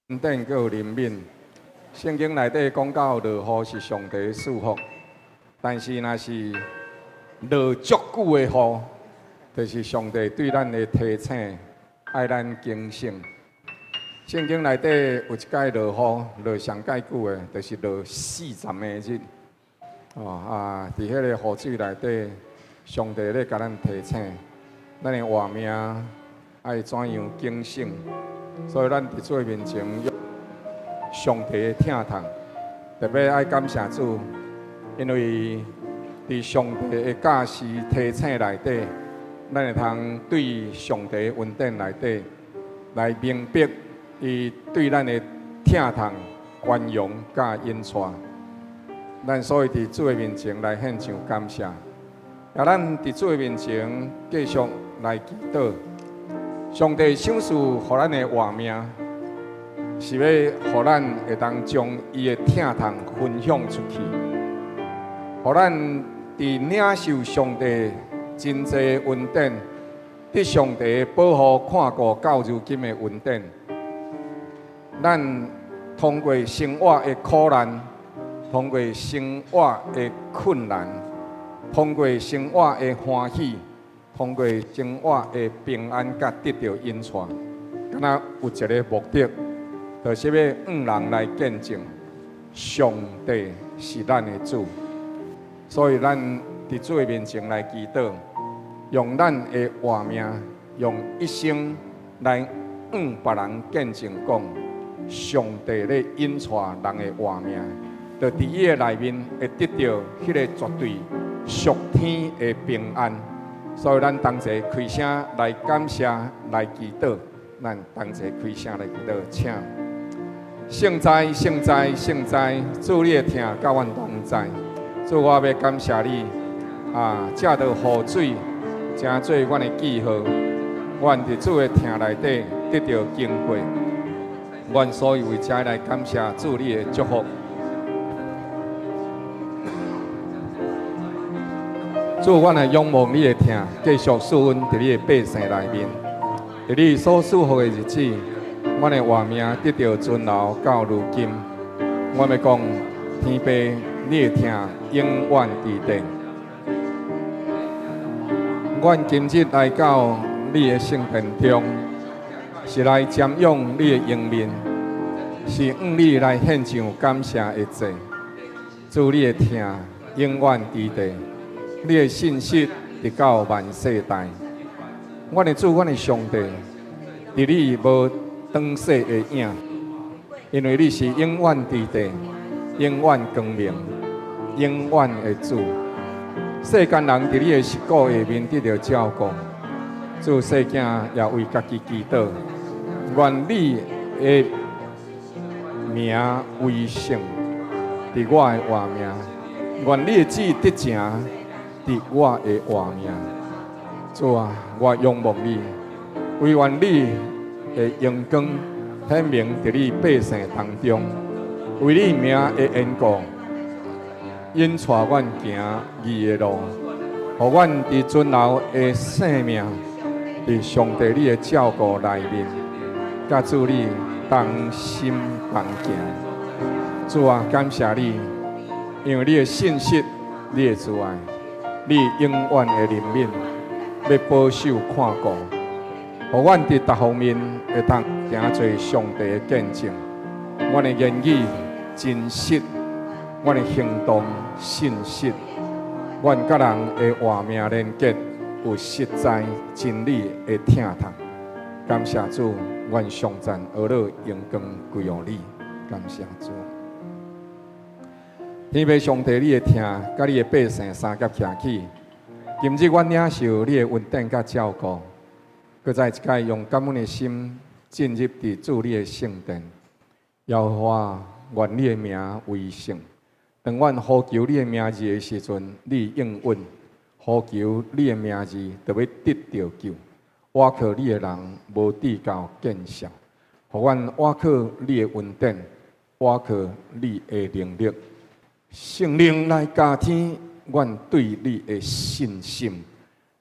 恩典还有怜悯。圣经内底讲到落雨是上帝的赐福，但是若是落足久的雨，就是上帝对咱的提醒，爱咱警醒。圣经内底有一届落雨，落上介久的，就是落40个日。伫迄个雨水内底，上帝咧甲咱提醒，咱的活命爱怎样警醒。所以咱伫做面前，上帝的疼痛，特别爱感谢主，因为伫上帝的教示提醒内底，咱会通对上帝的恩典内底来明白伊对咱的疼痛、宽容甲恩赐。咱所以伫主的面前来献上感谢，也咱伫主的面前继续来祈祷。上帝赏赐互咱的活命，是要互咱会当将伊的疼痛分享出去，互咱伫领受上帝真济恩典，得上帝保护看顾到如今的恩典。咱通过生活的苦难，通过生活的困难，通过生活的欢喜。通过生活的平安，甲得到恩赐，敢若有一个目的，就是要人来见证上帝是咱的主。所以咱伫主的面前来祈祷，用咱的活命，用一生来别人见证讲，上帝咧恩赐人的活命，就伫伊的内面会得到迄个绝对属天的平安。所以，咱同齐开声来感谢、来祈祷。咱同齐开声来祈祷，请。圣哉，圣哉，圣哉！主你的疼，甲阮同在。主，我要感谢你借着雨水，成做阮的记号。阮伫主的疼内底得到经过。阮所以为这来感谢主你的祝福。主，阮来仰望你的疼，继续赐阮伫你的百姓内面，伫你所赐福的日子，阮的活命得到存留到如今。我要讲，天父，你的疼永远伫地。阮今日来到你的圣殿中，是来瞻仰你的容面，是向你来献上感谢的祭。主，你的疼永远伫地。你的信息直到万世代，阮的主，阮的上帝，伫你无长逝的影，因为你是永远伫地、永远光明、永远的主。世间人伫你的膝骨下面得到照顾，主世间也为家己祈祷，愿你的名为圣，伫我的活命，愿你的旨意得成。伫我的活命，主啊，我仰望你，唯愿你的阳光显明伫你百姓当中，为你名的缘故，引带阮行义的路，互阮伫存留的生命，伫上帝你的照顾内面，甲主你同心同行。主啊，感谢你，因为你的信息，你的慈爱。你永远的怜悯，要保守看顾，互阮伫各方面会当行做上帝的见证。阮的言语真实，阮的行动信实，阮甲人的活命连结有实在真理的疼痛。感谢主，阮颂赞阿乐荣光归于你。感谢主。天父上帝，你的疼，甲你的百姓三甲徛起。今日阮领受你的恩典甲照顾，搁再一摆用感恩的心进入伫主你的圣殿。耶和华，愿你的名为圣。当阮呼求你的名字的时阵，你应允；呼求你的名字，就要得到救。倚靠你的人无至高见效，互阮倚靠你的恩典，倚靠你的能力。圣灵来加添阮对你的信心，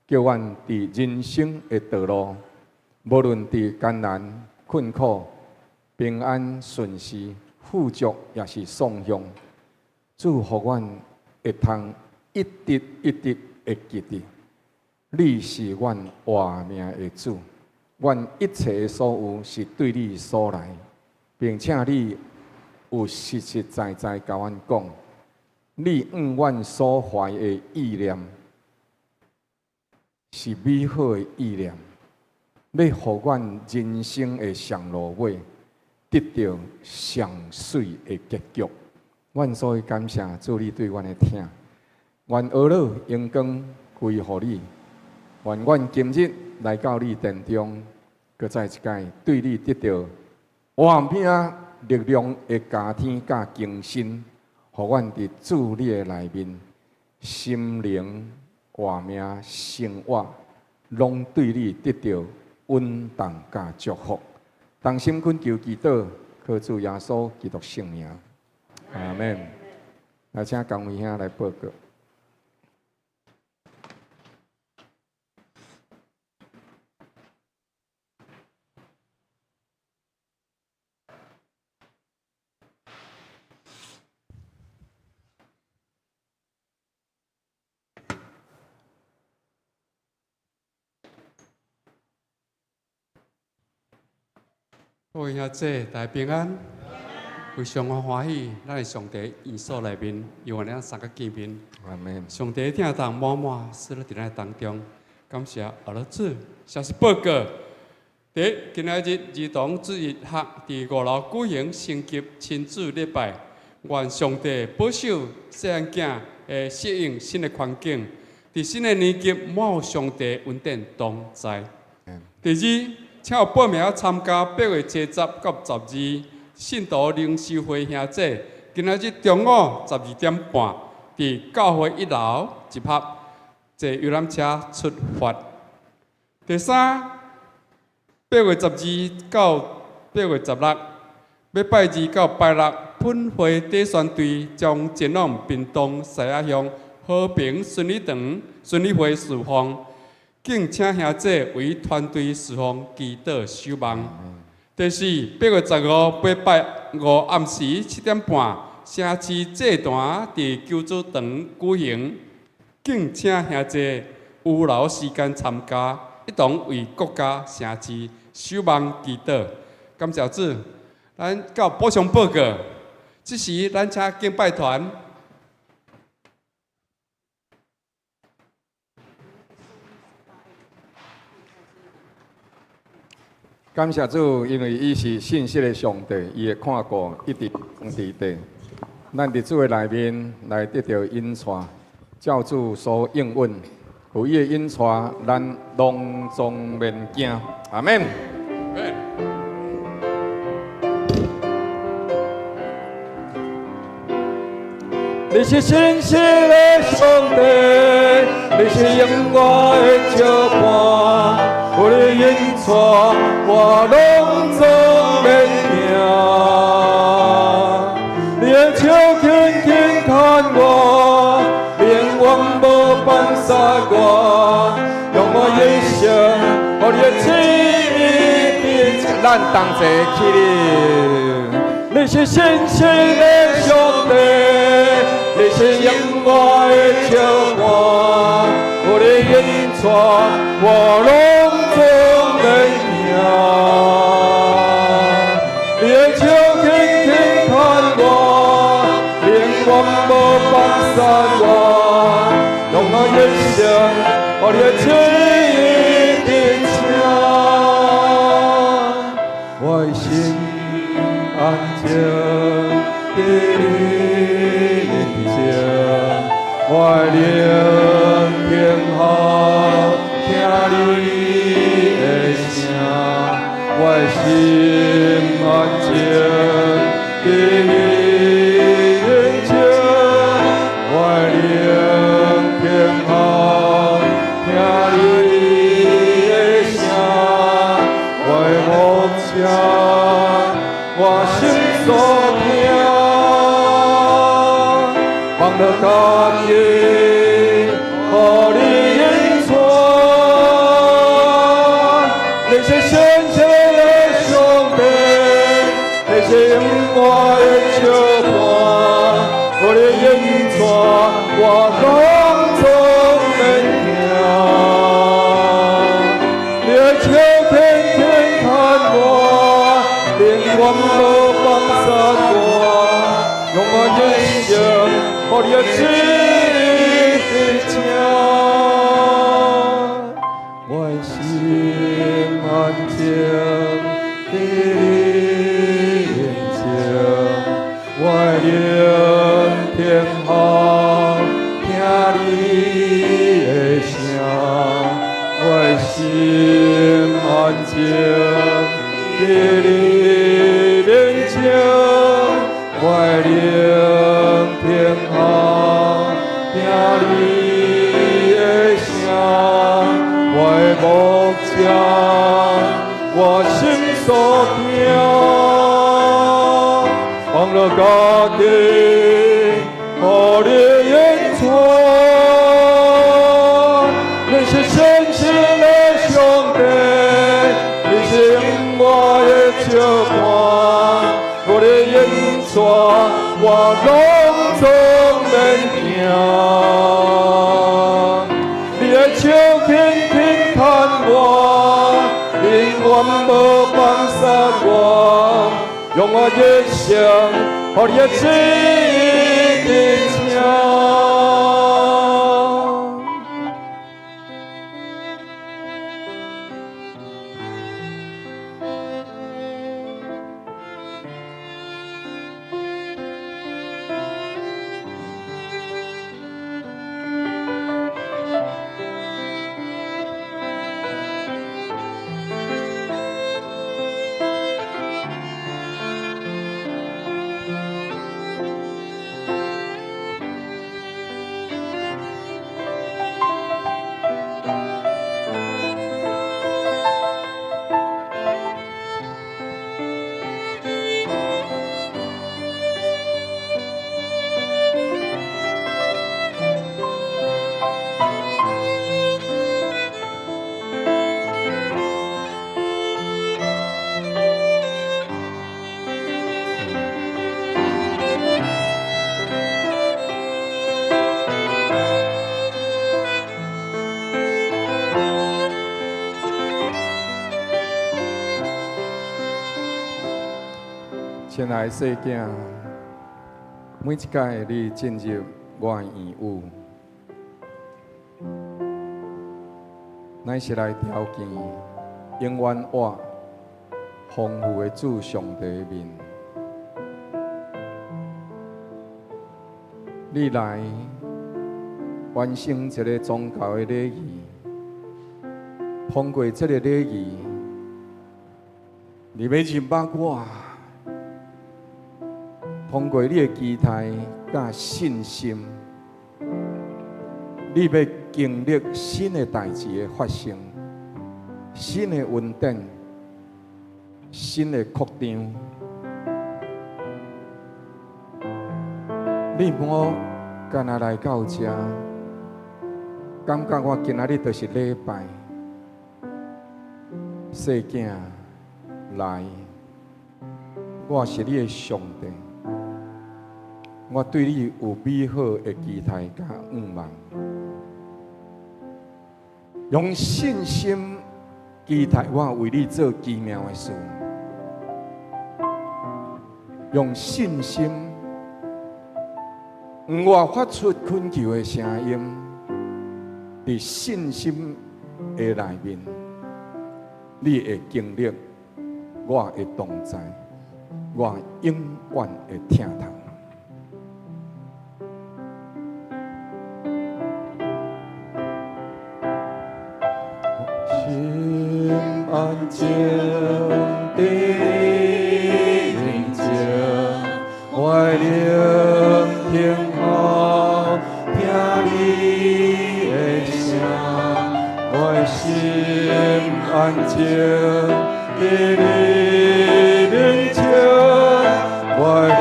叫阮伫人生的道路，无论伫艰难困苦，平安顺遂，富足也是颂扬。祝福阮会通一直会记得，你是阮活命的主，阮一切的所有是对你所来，并且你有实实在在甲阮讲，你阮所怀的意念是美好的意念，要互阮人生的上路尾得到上水的结局。阮所以感谢主你对阮的听，愿俄乐荣光归乎你，愿阮今日来到你殿中，搁再一届对你得到活命力量的加添甲更新，互阮伫主你的内面，心灵活命生活，拢对你得到稳当甲祝福。同心恳求祈祷，靠主耶稣基督圣名，阿门。来，请江伟兄来报告。各位兄姐，大家平安，非常欢喜，咱的上帝因所内面，有咱三个见面。阿门。上帝听当满满，使咱伫咱当中，感谢阿拉主，消息报告。第一，今仔日儿童主日学伫5楼举行升级亲子礼拜，愿上帝保守细汉囝的适应新的环境，伫新的年级满有上帝稳定同在。第二，请有报名参加8月7到12信徒灵修会兄姐，今仔日中午12点半，伫教会1楼集合，坐游览车出发。第三，8月12到8月16，要拜二到拜六，喷花底宣队将前往屏东西雅乡和平顺利堂顺利会侍奉。敬请兄姐为团队侍奉祈祷守望。第四，8月15礼拜5暗时7点半，城市祭坛伫救主堂举行。敬请兄姐有留时间参加，一同为国家城市守望祈祷。感谢主，咱到补充报告。这时，咱请敬拜团。感谢主，因为伊是信息的上帝，伊会看顾一直伫地。咱伫主的内面来得到引带，照主所应允，有伊的引带，咱隆重免惊。阿门。你是信息的上帝，你是永远的照伴。我的引带，我拢总免惊。你的手轻轻看我，永远无放下我，用我一生，我的旨意，咱同齐起立。你是信息的上帝，你是永远的照伴。我的引带，我拢总免惊，你的手轻轻看我，永远无放下我，用我一生，我的旨意的请，我的心安静伫你面前，我的灵平安听你的声，我的心安静伫你面前，我的灵平安听你的声，我的目前我心所听，望着感恩，互你引带。你是信息的上帝，是永远的笑伴，我的演出我拢总免惊。你的笑天天看我，令我无放撒我，用我一生，我的旨意听。我的心安静，在你面前，我的灵平安，听你的声。我的心安静，在你面前，我的灵平安，听你的声。我的目标，我心所听，忘了家己，予你演出。你是真实的上帝，你是永远的照伴，我的演出，我拢总免惊。你的笑天天看我，永远无放撒我，用我一生，予你的旨意听。亲爱的细囝，每一届你进入我的院屋，乃是来条件永远活丰富的主上帝的面。你来完成一个宗教的礼仪，通过这个礼仪，你要认捌我。通过你的期待甲信心，你要经历新的代志的发生，新的稳定，新的扩张。你唔好干那来到这，感觉我今仔日就是礼拜。细囝来，我是你的上帝。我对你有美好的期待甲愿望，用信心期待我为你做奇妙的事，用信心，我发出恳求的声音，在信心的内面，你会经历我的同在，我永远会听从。心安静在你面前，我的灵平安，听你的声。我的心安静在你面前，我的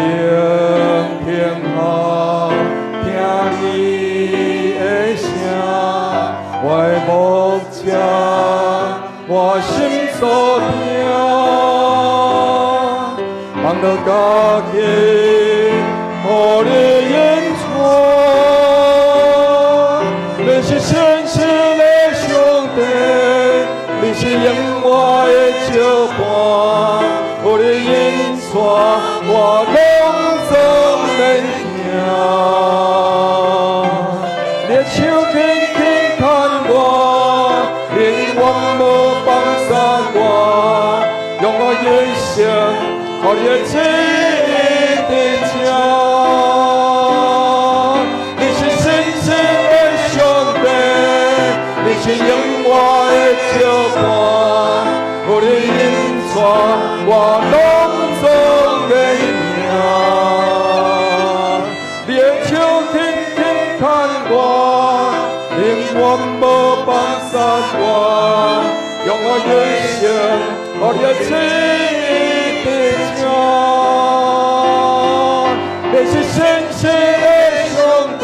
灵平安，听你的声。我的目标。我心所听，望到家己，予你演出。你是神圣的上帝，你是永远的照伴，予你演出，我拢总袂听。你的手轻轻牵我，永远无放下我，用我一生，予你的旨意伫这。你是神圣的上帝，你是永远的照伴，予你引带我拢总袂赢。你的手轻轻牵我，永远无放下我，用我一生，予你的旨意伫这。你是神圣的上帝，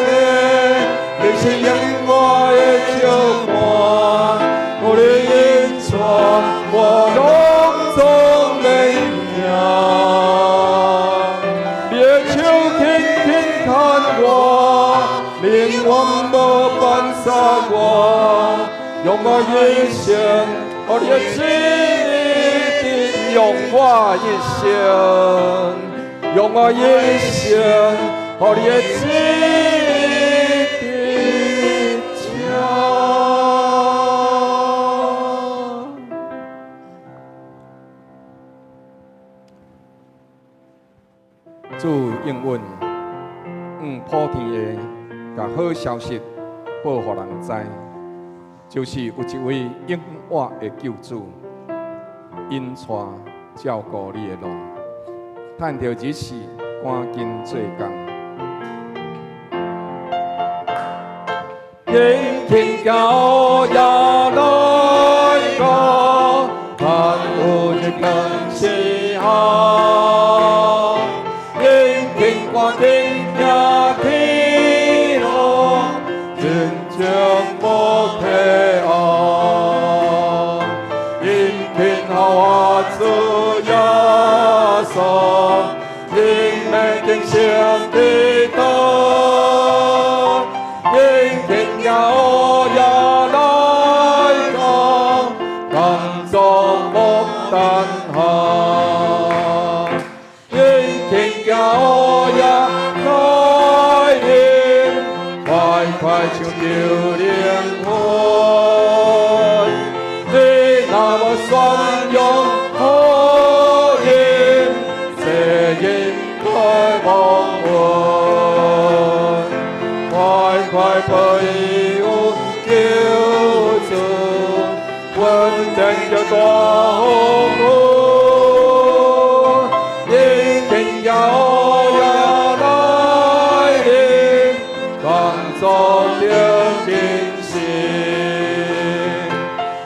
你是永远的照伴，予你引带我拢总袂赢。你的手轻轻牵我，永远无放下我，用我一生，予你的旨意用我一生，用我一生，予你的旨意伫这。主应允，普天的甲好消息报互人知，就是有一位永远的救主，引带照顾你的路，趁着日时赶紧做工。天天教也来个，盼有日更是好。天天赶紧行天路，真正无体后。因天后我主耶稣，因命定成地道。因天也来讲，工作无等候。因天也来临，快快唱着灵魂。你那么宣扬好音，这音快望闻。快快陪我救主，稳定着大风雨。因天也来临，工作了惊喜。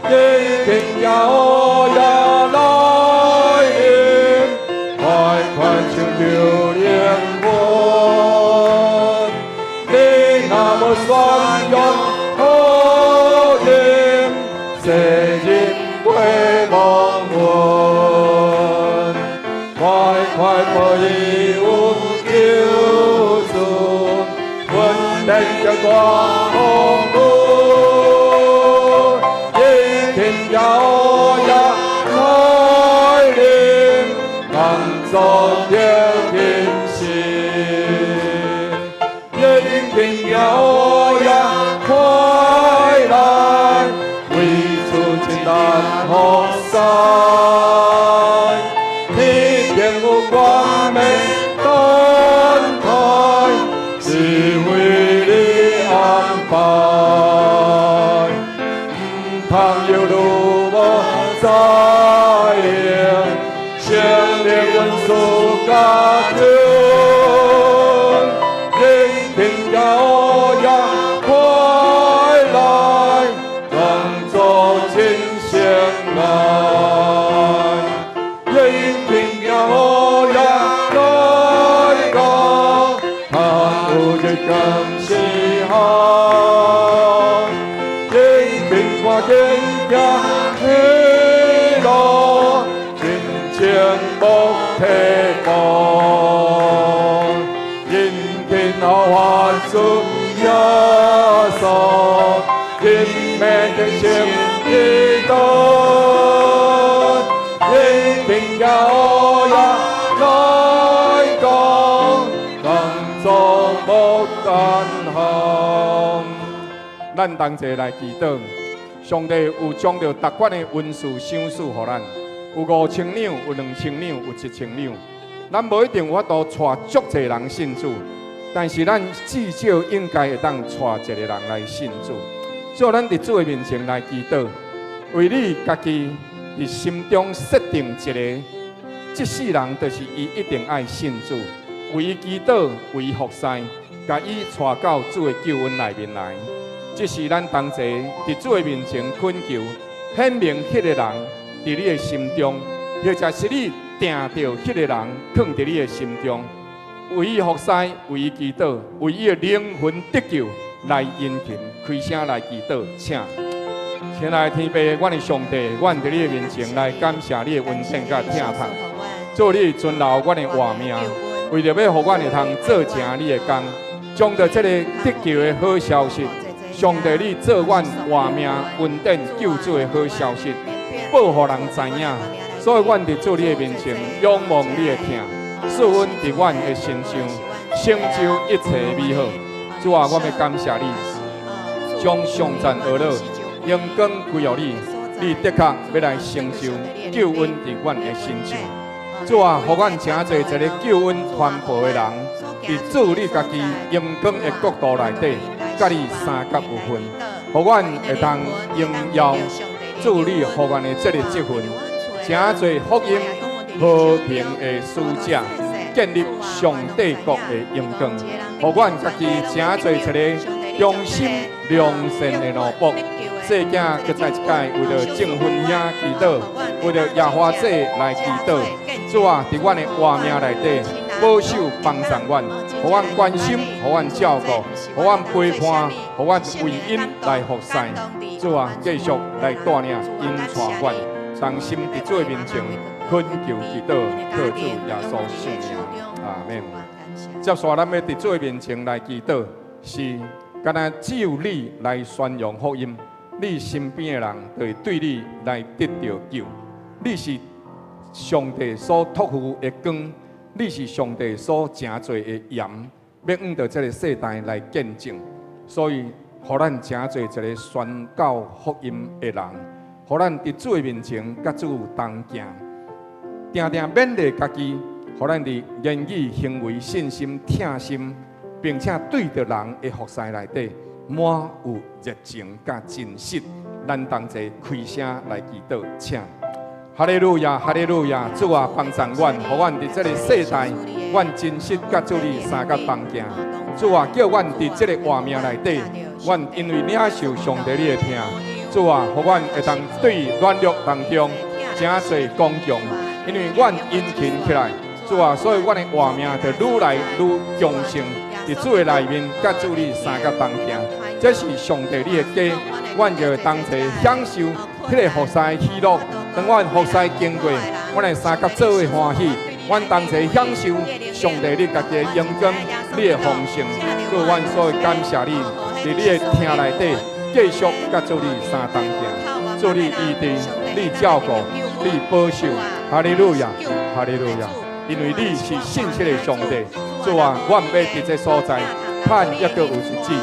因天也来临，快快唱着灵魂。你那么宣扬好音，这音会望闻。快快陪我救主，稳定着大风雨。因天也来临，工作了惊喜。因天也快来，为主承担福塞。天天有光明等待，是为你安排。通有路无再行，胜利阮属家庭。因天也快来，当作真相来。因天也来到，盼有日更是好。因天看见行去路，真正无体无。天涯乌鸦来讲，人作无等候。咱同齐来祈祷，上帝有将着达款的恩赐赏赐予咱，有5000两，有2000两，有1000两。咱无一定有法度带足侪人信主，但是咱至少应该会当带一个人来信主。所以咱伫主的面前来祈祷，为你家己伫心中设定一个，这世人就是伊一定爱信主，为伊祈祷，为伊服侍，甲伊带到主的救恩内面来。这是咱同齐伫主的面前恳求，显明迄个人伫你的心中，或者是你定着迄个人放伫你的心中，为伊服侍，为伊祈祷，为伊的灵魂得救来殷勤，开声来祈祷，请。亲爱的天父，阮的上帝，阮伫你的面前来感谢你的恩典甲疼痛，做你存留阮的活命，为着要互阮会通做成你的工，将着这个得救的好消息。上帝，你做阮活命恩典救主的好消息，报互人知影。所以，阮伫主你的面前仰望你的听，赐阮伫阮的身上成就一切美好。主啊，我要感谢你，将上赞而乐、荣光归予你。你的确要来成就救恩伫阮的身上。主啊，互阮诚侪一个救恩传播的人，伫主你家己荣光的国度内底。甲你三甲有份，互阮会当荣耀主你互阮的这个职分，诚侪福音和平的使者，建立上帝国的荣光，互阮家己诚侪一个忠心良善的奴仆。细囝搁再一届为着正婚兄祈祷，为着耶和华祭来祈祷。主啊，伫阮的活命内底保守帮助阮。互阮关心，互阮照顾，互阮陪伴，互阮为因来服侍。主啊，继续来带领因带阮，同心伫主面前恳求祈祷，靠主耶稣圣名，阿门。接下咱要伫主面前来祈祷，是敢若只有你来宣扬福音，你身边的人就会对你来得到救。你是上帝所托付的光。你是上帝所诚侪的盐，要用到这个世代来见证，所以，互咱诚侪一个宣告福音的人，互咱伫主的面前甲主同行，定定勉励家己，互咱伫言语、行为、信心、疼心，并且对着人的服侍内底满有热情甲真实。咱同齐开声来祈祷，请。哈利路亚，哈利路亚！主啊，帮助阮，互阮伫这个世代，阮真实甲主你三甲同行。主啊，叫阮伫这个活命内底，阮因为领受上帝你的听。主啊，互阮会当对软弱当中诚侪刚强，因为阮殷勤起来。主啊，所以阮的活命就愈来愈强盛，伫主的内面，甲主你三甲同行。这是上帝你的家，阮就会同齐享受迄个服侍喜乐。当阮服侍经过，阮的三甲做伙欢喜，阮同齐享受上帝你家己的荣光，你的丰盛。主，阮所感谢你，伫你的听内底继续甲主你三同行，主你医治，你照顾，你保守。哈利路亚，哈利路亚！因为你是信实的上帝。主啊，阮要伫这所在，盼抑阁有一日，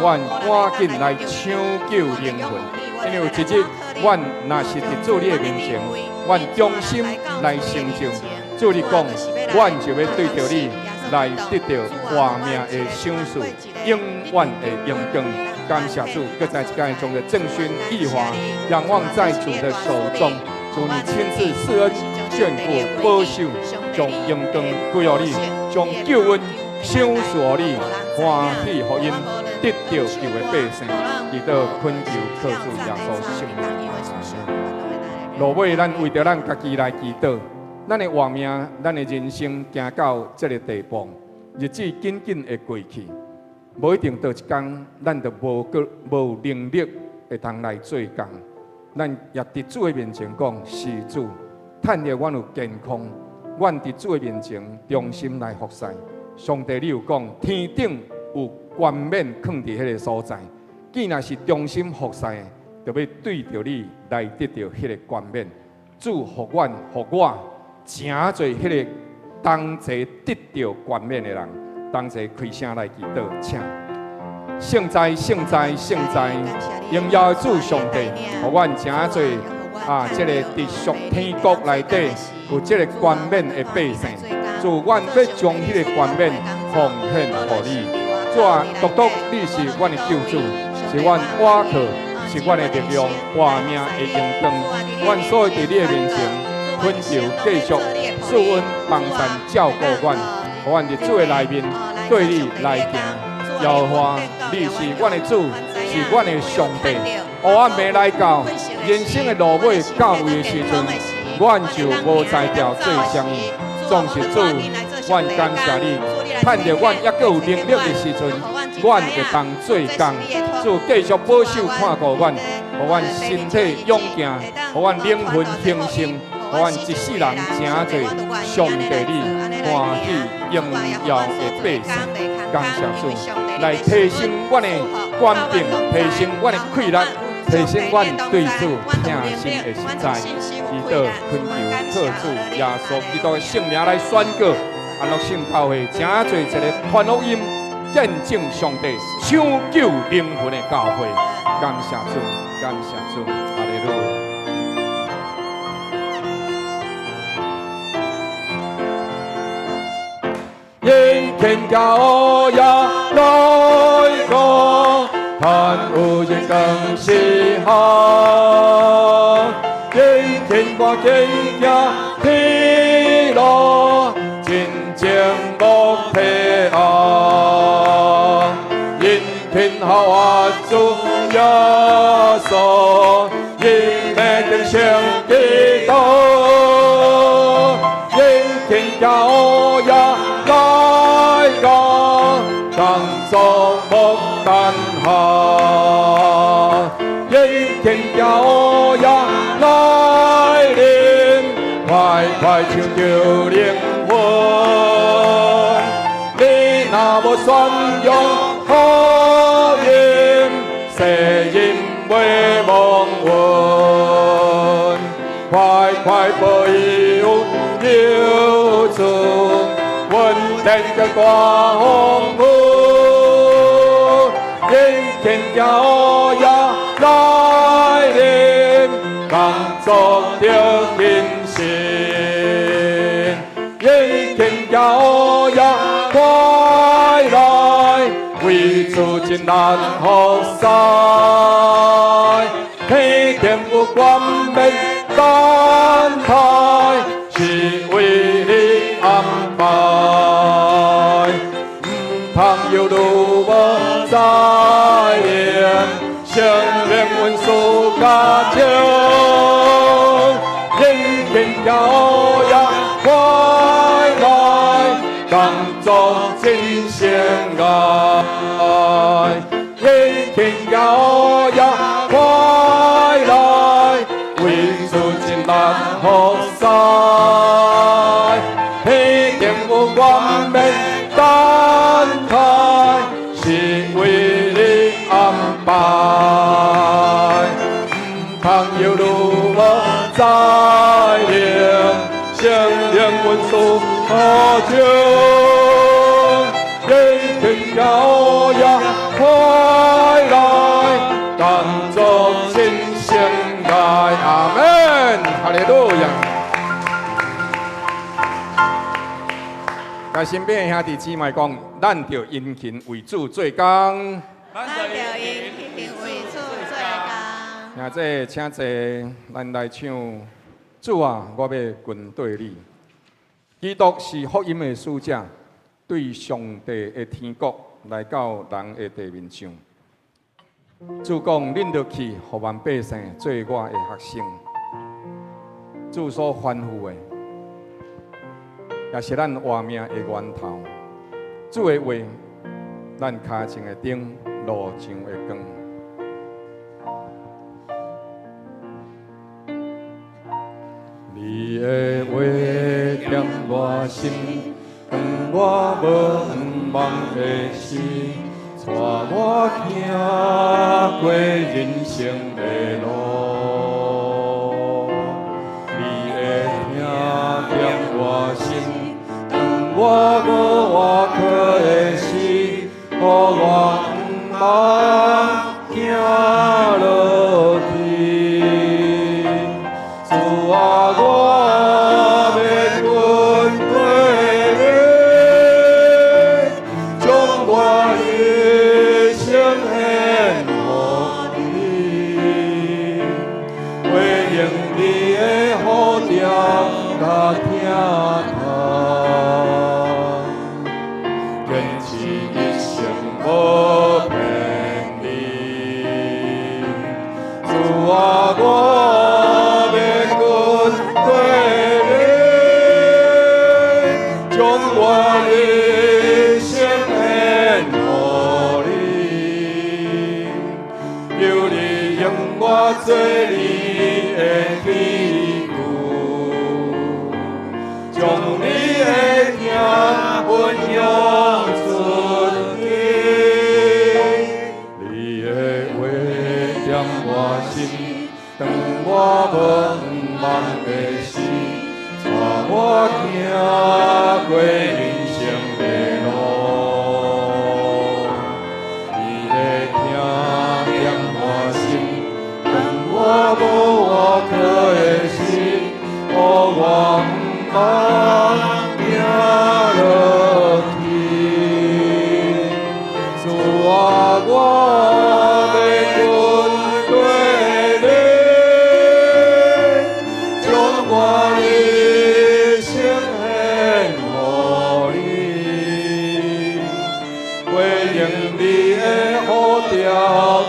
阮赶紧来抢救灵魂。因为有一日，阮若是伫主你的面前，阮忠心来成就。主你讲，阮就要对着你来得到活命的赏赐，永远的荣光。感谢主，搁在一届中的正勋义华，仰望在主的手中。主你亲自施恩、眷顾、保守，将荣光归予你，将救恩赏赐予你，欢喜福音。得到救的百姓，祈祷恳求靠主耶稣圣名。落尾，咱为着咱家己来祈祷，咱的活命，咱的人生行到这个地步，日子紧紧会过去，无一定到一天，咱就无能力会通来做工。咱也伫主的面前讲，是主，趁着阮有健康，阮伫主的面前忠心来服侍。上帝，你有讲，天顶有冠冕放伫迄个所在，既然是忠心服侍的，就要对着你来得到迄个冠冕。主互我诚侪迄个当齐得到冠冕的人，当齐开声来祈祷，请。圣哉，圣哉，圣哉！荣耀的主上帝，互阮诚侪即个伫属天国内底有即个冠冕的百姓，主，阮要将迄个冠冕奉献互你。主啊，独独你是阮的救主，是阮倚靠，是阮的力量，活命的阳光。阮所有伫你的面前，恳求继续赐阮帮衬照顾阮，互阮伫主的内面对你来行。耶和华，你是阮的主，是阮的上帝。黑暗暝来到，人生的路尾到位的时阵，阮就无知调做啥物。总是主，阮感谢你，盼着阮还阁有能力的时阵，阮会当做工。主继续保守看顾阮，互阮身体勇健，互阮灵魂兴盛，互阮一世人诚侪上帝你欢喜荣耀的百姓。感谢主，来提升阮的官兵，提升阮的气力，提升阮对主听心的实在。祈祷恳求靠主耶稣基督的圣名来宣告，安乐圣教会诚侪一个传福音、见证上帝、抢救灵魂的教会。感谢主，感谢主，哈利路亚。因天教也來過，盼有人更是好。因天我見呀天路，真正無疲勞。因天好我主耶穌，因命定上基督。因天教也當作木但下，因天教也來臨，快快搶救靈魂。你若無宣揚福音，世人會蒙冤。快快報有救主，阮天嘅光復。天教也來臨，當作着虔誠。因天教也快來，為主真難服侍。天天有冠冕等待，是為你安排。倘有路無在，聖靈運輸加強，因天教也快來，當作真聖愛。因天教也快來，為主真難服侍。天天有冠冕等待，是為你安排。倘有路無在靈，聖靈運輸可救。因天教也快來，當作真聖愛。阿們，哈利路亞。甲身邊的兄弟姊妹講，咱着殷勤為主做工。咱着殷勤為主做工。現在請坐，咱來唱《主啊，我要跟對你》。基督是福音的使者，對上帝的天國來到人的地面上。主講，恁着去，互萬百姓做我的學生。主所吩咐的，也是咱活命的源頭。主的話，咱腳前的燈，路上的光。你的話點我心，讓我無望的心，帶我行過人生的路。我无外靠的死，予我毋茫行落去。主啊，我要滚过来，将我一生献予你，为用你的好调甲听头，坚持一生无骗你。主啊，我要滚过来，将我一生献予你，求你用我做你的器具，将你的听分享出去，你的话让我心，当我无茫的心，带我行过人生的路。你的听让我心，当我无外靠的心，予我毋茫行落去。主啊，我要滚过来，将我一生献予你，为用你的好调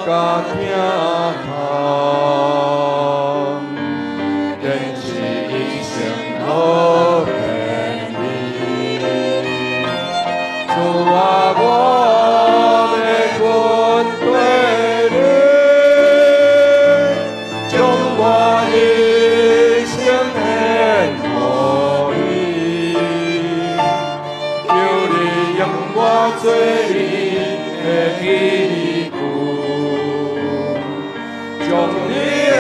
甲听头，坚持一生无骗你。主啊，我要滚过来，将我一生献予你，求你用我做你的器具，将你的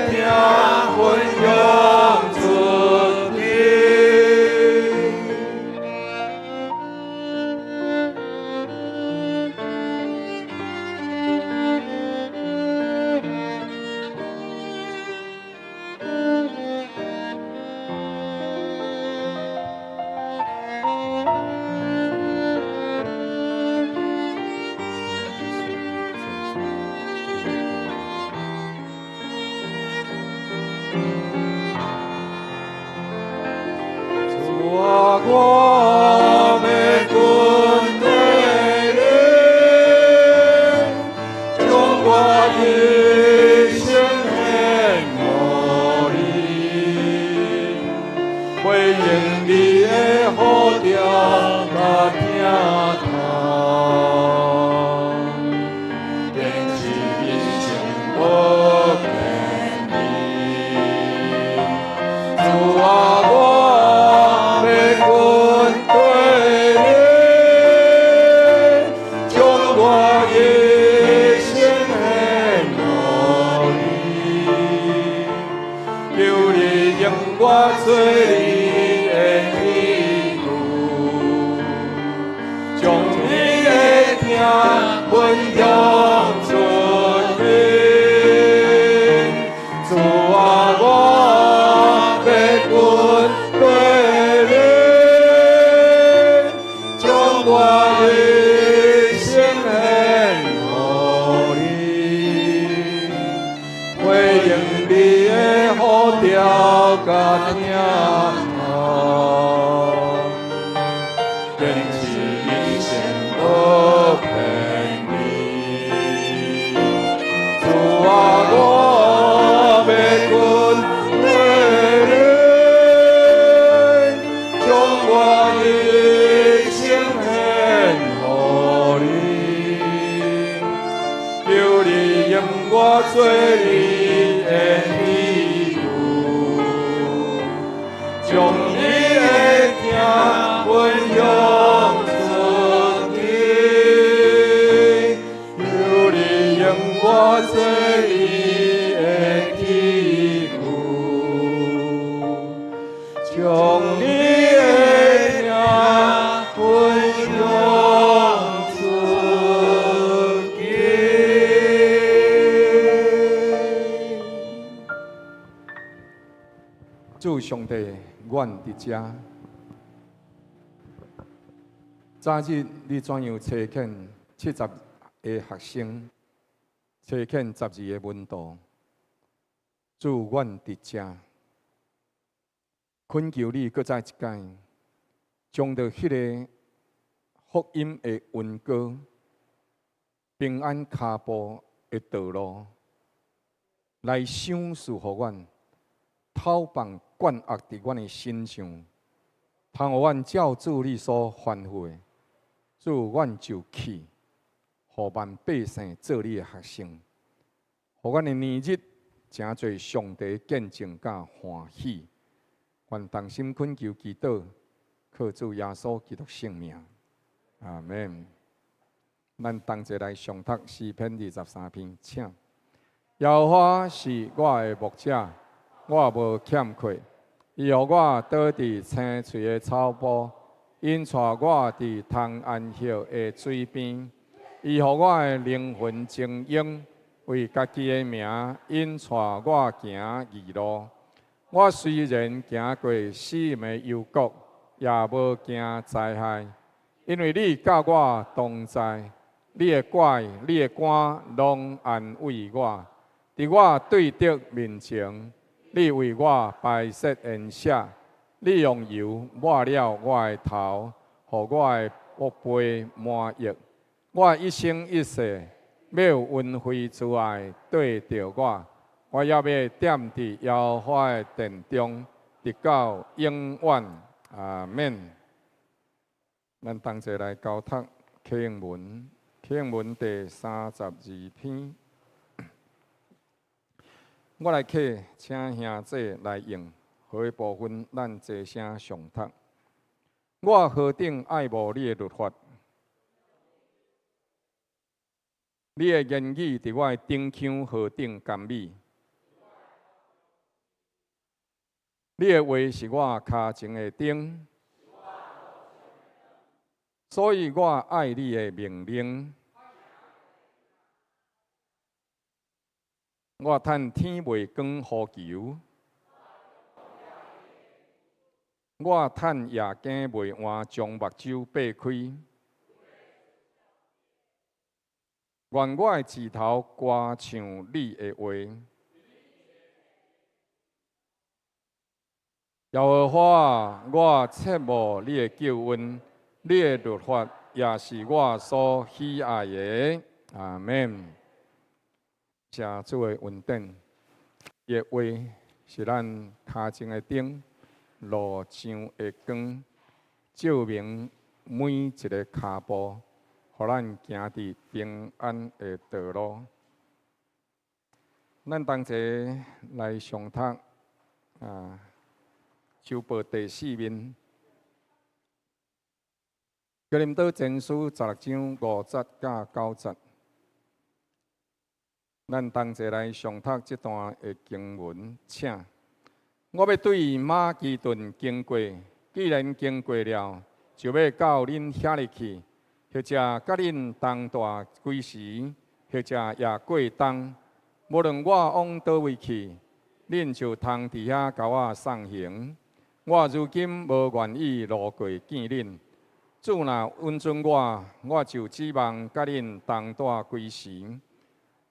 听分享出去。主啊，我要滚过来，将我一生献予你，为用你的好调甲听头，坚持一生无骗你。主啊，我要滚过来，将我一生献予你，求你用我做你的器具，将你的听分享出去。主啊，我要滚过来，将我一生献予你，为用你的好调甲听头，坚持一生无骗你。主啊，我要滚过来，将我一生献予你，求你用我做你的器具，将你的听分享出去，求你用我做你的器具，将你的听上帝，阮伫遮。早日你怎样差遣70个学生，差遣12个门徒，主阮伫遮。恳求你搁再一届，将着迄个福音的温歌、平安脚步的道路，来赏赐互阮，透放灌压伫阮的身上，通互阮照主你所吩咐的，主阮就去，互万百姓做你的学生，互阮的年日诚侪上帝见证甲欢喜。愿同心恳求祈祷，靠主耶稣基督圣名，阿门。咱同齐来上读诗篇23篇，请。耶和华是我的牧者，我无欠缺。伊予我倒伫青翠的草坡，因带我伫通安息的水边。伊予我的灵魂静养，为家己的名，因带我行义路。我虽然行过死荫的幽谷，也无惊灾害，因为你甲我同在。你的拐、你的竿，拢安慰我。伫我对敌面前，你为我摆设筵席。你用油抹了我的头，互我的腹背满溢。我一生一世要有恩惠之爱对着我。我也要踮伫耶和华的殿中，直到永远。阿免。咱同齐来交读启应文，启应文第32篇。我来客，请兄弟来用，下一部分咱齐声上读。我何等爱慕你的律法，你的言语伫我的顶腔何等甘美。你的话是我脚前的灯，所以我爱你的命令。我趁天未光呼求，我趁夜间未晚将目睭擘开。愿我的指头歌唱你的话。耶和华啊，我切慕你的救恩，你的律法也是我所喜爱的。阿免。谢主的恩典，伊的话是咱脚前的灯，路上的光，照明每一个脚步，互咱行伫平安的道路。咱同齐来上读周报第4面，哥林多前书16章5节甲9节。咱同齐来上读这段的经文，请。我要对马其顿经过，既然经过了，就要到恁遐里去，或者甲恁同大归时，或者也过冬。无论我往倒位去，恁就通伫遐甲我送行。我如今无愿意路过见恁，主若允准我，我就指望甲恁同大归时。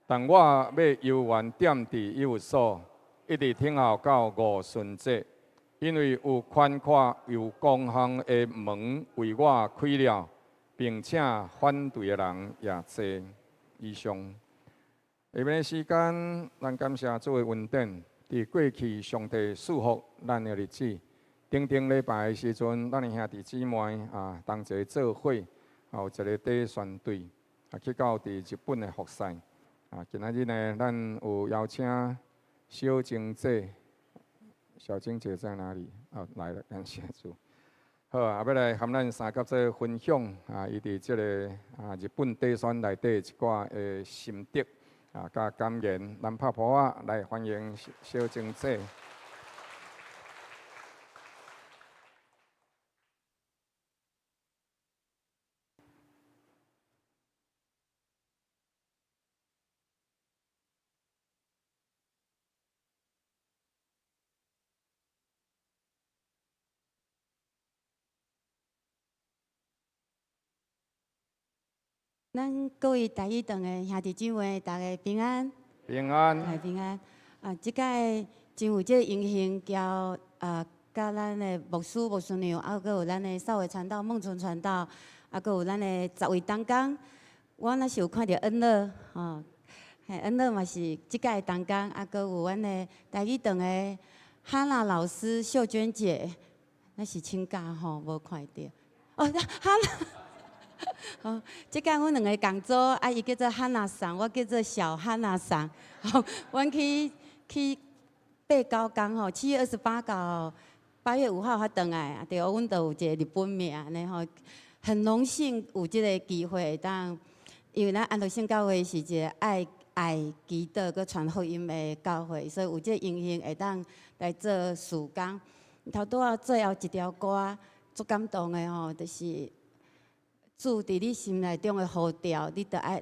但我要犹原踮伫以弗所，一直听候到五旬节，因为有宽阔又光宏的门为我开了，并且反对的人也多。以上，下面的时间，咱感谢主的恩典，伫过去上帝祝福咱的日子。顶礼拜的时阵，咱的兄弟姊妹同齐做伙，有一个底宣队去到伫日本的服侍。今仔日呢，咱有邀请小晶姐，小晶姐在哪里？来了，感谢主。好要来和咱三甲做分享伊伫即个日本底宣内底一寡的心得甲感言。咱拍鼓来欢迎小晶姐。咱各位台语堂的兄弟姊妹，大家平安，平安。大家平安。即届真有这个荣幸，交甲咱的牧师、牧师娘，还有咱的少伟传道、孟春传道，还有咱的10位同工。我若是有看到恩乐，恩乐嘛是即届的同工，还有阮的台语堂的哈娜老师、秀娟姐，那是请假无看到。哈娜。即届阮两个共组，伊叫做汉娜桑，我叫做小汉娜桑。阮去8、9天7月28号、8月5号发回来，对，阮都有一个日本名安尼吼，很荣幸有即个机会当，因为咱安乐圣教会是一个爱基督佮传福音的教会，所以有即个荣幸会当来做事工。头拄仔最后一条歌，足感动的吼，就是。主伫你心内中的呼召，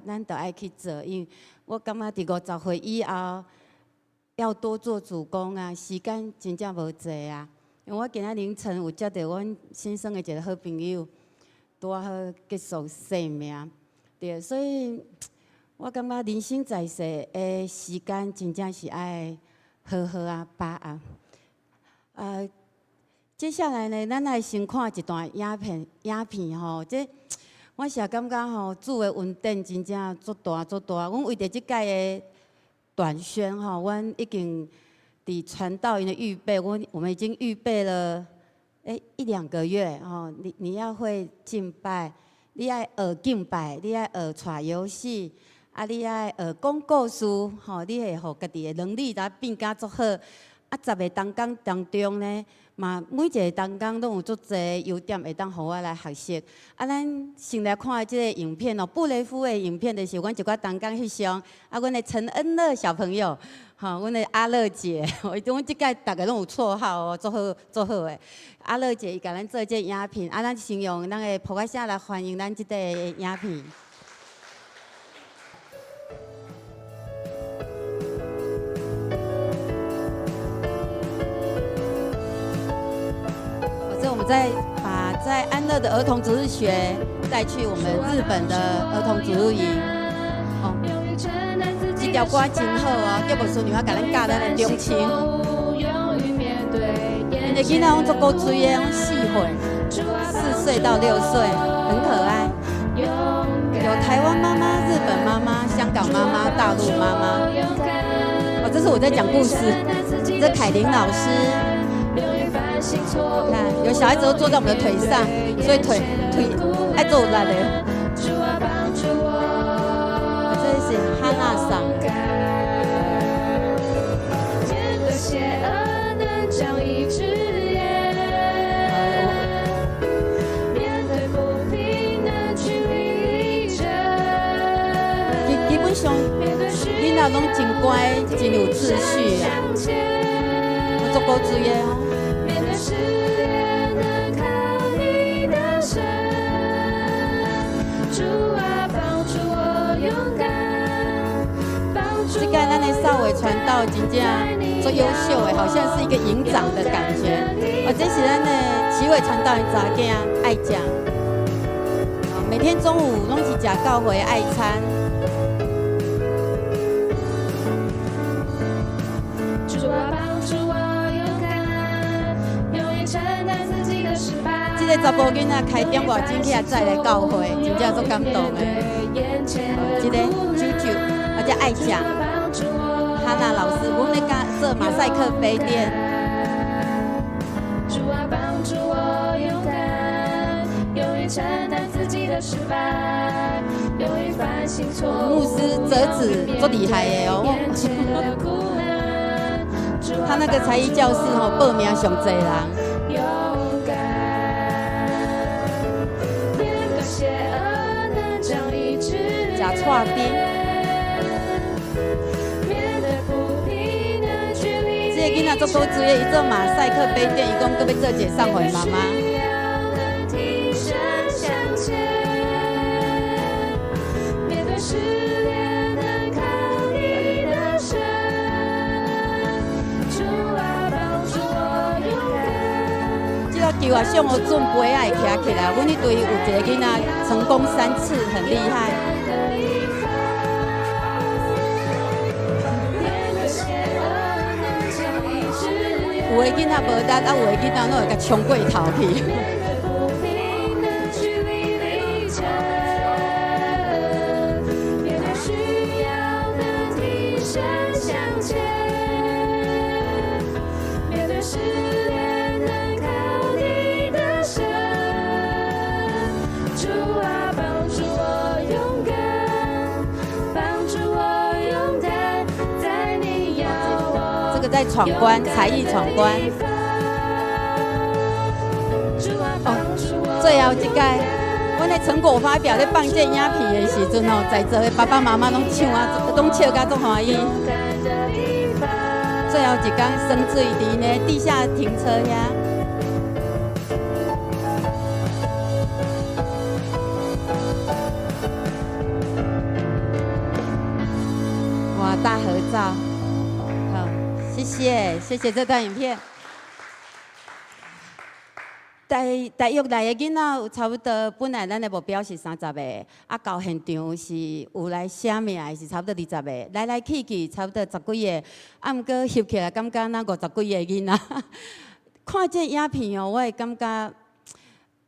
咱着爱去做，因为我感觉伫50岁以后，要多做主公啊，时间真正无济啊。因为我今仔凌晨有接到阮先生的一个好朋友，拄好结束生命，对，所以我感觉人生在世的时间真正是爱好好啊把握。接下来呢，咱来先看一段影片吼，这。我是感觉吼，主的恩典真正足大足大。阮为着即届的短宣吼，阮已经伫传道营的预备，我们已经预备了1、2个月吼。你要会敬拜，你爱学敬拜，你爱学带游戏，你爱学讲故事吼，你会互家己的能力变甲足好。10个同工当中呢，嘛每一个同工拢有足侪优点，会当互我来学习。咱先来看即个影片哦，布雷夫的影片就是阮一寡同工翕相，阮的陈恩乐小朋友，阮的阿乐姐，阮即届大家拢有绰号哦，足好的。阿乐姐伊甲咱做这影片，咱先用咱的普卡声来欢迎咱即个影片。我们再把在安乐的儿童主日学带去我们日本的儿童主日营。这条歌真好哦，叫牧师娘甲咱教咱的忠情。因为囡仔拢足够追的，拢4岁到6岁，很可爱。有台湾妈妈、日本妈妈、香港妈妈、大陆妈妈。这是我在讲故事。这凯琳老师。看，有小孩子都坐在我们的腿上，所以腿爱做力的。这是哈娜桑。基本上，囡仔拢真乖，真有秩序啊，有足够注意哦。这个咱的少伟传道真正足优秀的，好像是一个营长的感觉。这是咱的7位传道的查囝爱食，每天中午拢是食教会爱餐。这个查甫囡仔开点外钟起来再来教会，真正足感动的。这个啾啾，我叫爱讲，哈娜老师，我们在做马赛克杯垫。牧师折纸足厉害的哦，他那个才艺教室哦，报名上侪人。吃串冰，这个囡仔足够注意，伊做马赛克杯垫，伊讲搁要做一个送给妈妈。这个球啊，上好准杯啊会徛起来。阮迄队有一个囡仔成功3次，很厉害。有的囡仔无力，啊有的囡仔拢会甲冲过头去。这个在闯关，才艺闯关。哦，最后一届，阮的成果发表咧放这影片的时阵哦，在座的爸爸妈妈拢唱啊，拢笑甲足欢喜。最后一天升水伫呢地下停车遐。哇，大合照。好，谢谢这段影片。大约来的囡仔有差不多，本来咱的目标是30个，啊，到现场是有来写名的是差不多20个，来去差不多10几个，啊，毋过翕起来感觉那50几个囡仔。看这影片哦，我会感觉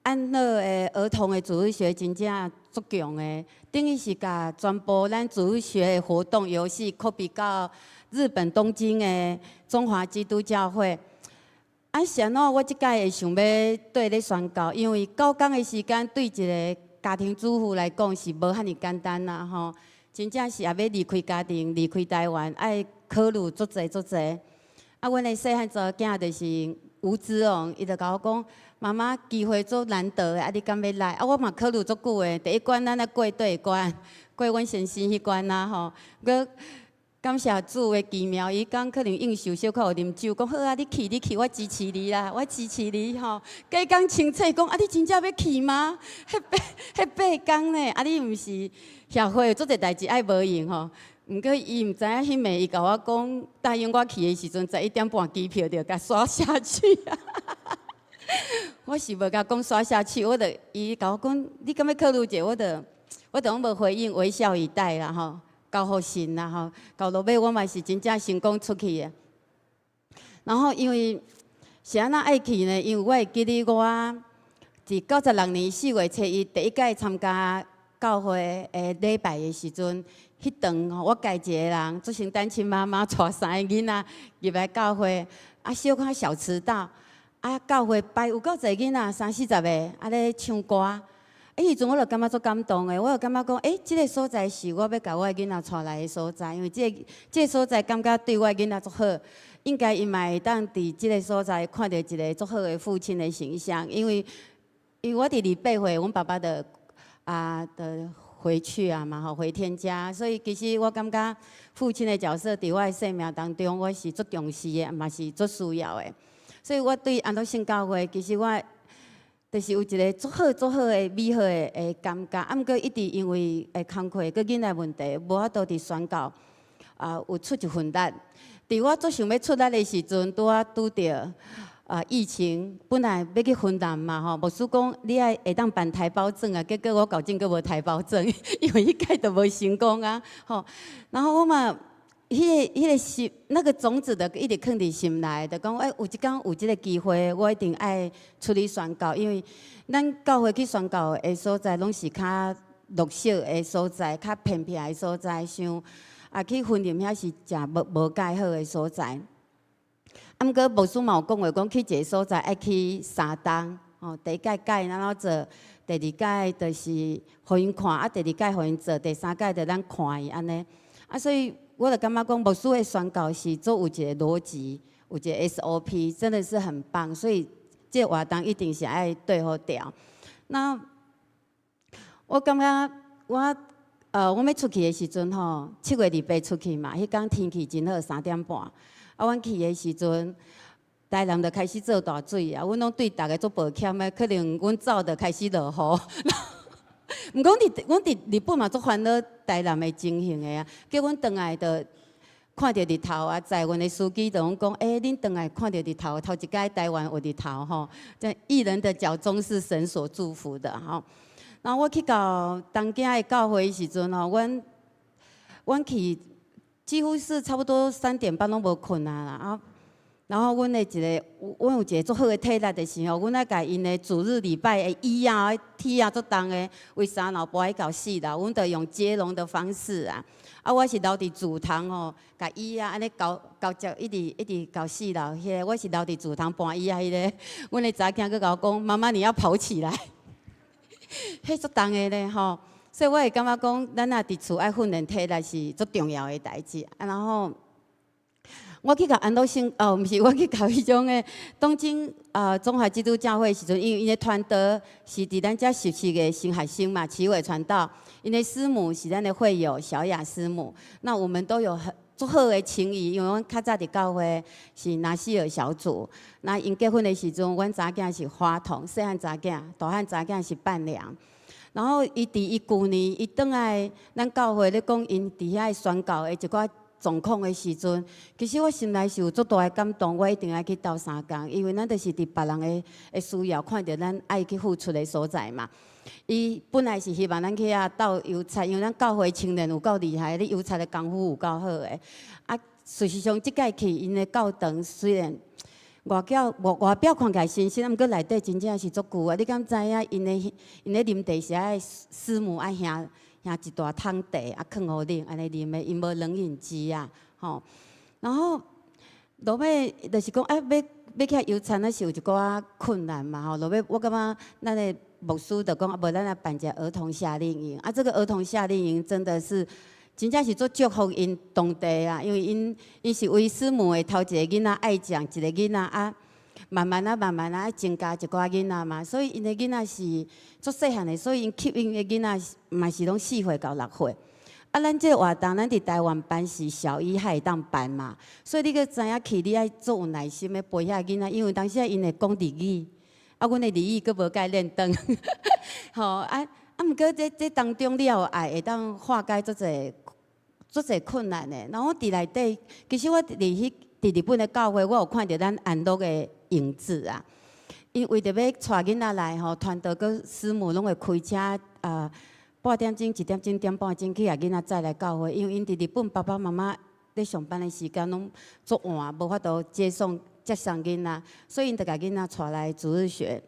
安乐的儿童的自主学真正足强的，等于是甲全部咱自主学的活动游戏 copy 到日本东京的中华基督教会。啊，是安怎？我即届会想要对咧宣告，因为9天的时间对一个家庭主妇来讲是无遐尼简单啦吼，真正是也要离开家庭、离开台湾，爱考虑足侪。啊，阮的细汉查某囝就是吴子荣，伊就甲我讲：妈妈，机会足难得的，啊，你敢要来？啊，我嘛考虑足久的，第一关咱来过对关，过阮先生迄关啦吼，佮。感谢主的奇妙，伊讲可能应酬小可有啉酒，讲好啊，你去，我支持你啦，我支持你吼。隔讲清楚讲，啊，你真正要去吗？迄8天呢，啊，你毋是协会有做者代志爱无用吼。毋过伊毋知影迄暝，伊甲我讲答应我去的时阵，11点半机票就甲刷下去啊。我是无甲讲刷下去，伊甲我讲，你敢要考虑者？我拢无回应，微笑以待啦吼。交互信啦吼，到落尾我嘛是真正成功出去的。然后因为是安怎爱去呢？因为我会记得我伫96年4月初1第一届参加教会的礼拜的时阵，迄顿吼我家一个人做成单亲妈妈，带3个囡仔入来教会，啊小可小迟到，啊教会摆有够侪囡仔30-40个，啊咧唱歌。迄阵我就感觉足感动的，我就感觉讲，即个所在是我要甲我的囡仔带来的所在，因为即个所在感觉对我的囡仔足好，应该伊嘛会当伫即个所在看到一个足好的父亲的形象，因为我伫28岁，阮爸爸的回去啊嘛吼，回天家，所以其实我感觉父亲的角色伫我的生命当中，我是足重视的，嘛是足需要的，所以我对安乐圣教会，其实我。就是有一个足好的美好的感觉，啊，毋过一直因为工课佮囡仔问题，无法度伫宣告有出一份力。伫我最想要出力的时阵，拄着疫情，本来要去云南嘛吼，牧师讲你会当办台胞证啊，结果我到今佮无台胞证，因为迄届都无成功啊，吼。然后我嘛。迄个心，那个种子的一直放伫心内，就讲有一天有即个机会，我一定爱出去宣告，因为咱教会去宣告的所在，拢是较弱小的所在，较偏僻的所在，像去婚宴遐是诚无介好的所在。啊，毋过牧师嘛有讲话，讲去一个所在爱去3天，吼，第一届教咱怎做，第二届就是互因看，啊，第二届互因做，第三届就咱看伊安尼，啊，所以。我就感觉讲，牧师的宣告是做有一个逻辑，有一个 SOP， 真的是很棒。所以这活动一定是爱对好调。那我感觉我要出去的时阵吼，7月28出去嘛，迄天天气真好，3点半。啊，阮去的时阵，台南就开始做大水啊，阮拢对大家做抱歉的，可能阮走就开始落雨。毋过阮伫日本嘛，足烦恼台南的情形的啊。叫阮转来就看到日头啊，载阮的司机就讲：恁转来看到日头，头一届台湾有日头吼。这艺人的脚踪是神所祝福的吼。然后我去到东京的教会时阵吼，阮去几乎是差不多3点半拢无困啊啦。然后阮有一个足好的体力的时候，阮爱甲因的主日礼拜的椅啊、梯啊足重的，为三楼搬到4楼，阮就用接龙的方式啊。啊，我是留伫主堂吼，甲椅啊安尼交接，一直到4楼。迄个我是留伫主堂搬椅啊，迄个阮的查囝佮甲我讲，妈妈你要跑起来，迄足重的咧吼。所以我会感觉讲，咱若伫厝爱训练体力是足重要的代志。啊，然后我去甲安乐性，毋是，我去甲迄种的东京中华基督教会时阵，因为因的传道是伫咱遮14个新学生嘛，齐伟传道，因的师母是咱的会友小雅师母。那我们都有足好的情谊，因为阮较早伫教会是拿西尔小组。那因结婚的时阵，阮查囝是花童，细汉查囝，大汉查囝是伴娘。然后伊旧年伊转来咱教会咧讲因伫遐宣教的一寡状况的时阵，其实我心内是有足大的感动，我一定要去斗相共，因为咱就是伫别人的需要，看到咱爱去付出的所在嘛。伊本来是希望咱去遐斗邮差，因为咱教会青年有够厉害，咧邮差的功夫有够好的。啊，事实上即届去因的教堂虽然外表看起来新鲜，毋过内底真正是足久啊！你敢知影？因的啉茶是爱师母爱兄一大桶茶啊，放互啉，安尼啉的，因无冷饮机啊，吼。然后落尾就是讲，要去邮餐，那是有一寡困难嘛，吼。落尾我感觉咱的牧师就讲，无咱来办一个儿童夏令营啊。这个儿童夏令营真的是。真正是做祝福因当地啊，因为因是为师母的头一个囡仔爱讲，一个囡仔啊，慢慢啊增加一寡囡仔嘛，所以因的囡仔是足细汉的，所以因吸引的囡仔嘛是拢4岁到6岁。啊，咱这个活动，咱伫台湾办是小1还会当办嘛，所以你个知影去，你爱足有耐心的陪遐囡仔，因为当时因会讲日语，啊，阮的日语佫无甲伊练转，吼啊。毋过这当中你也有爱，会当化解足侪困难的。然后伫内底，其实我伫日本的教会，我有看到咱安乐的影子啊。因为着要带囡仔来吼，传道佮师母拢会开车半点钟、1点钟、1点半钟去，囡仔载来教会。因为因伫日本爸爸妈妈咧上班的时间拢足晚，无法度接送囡仔，所以因着甲囡仔带来主日学。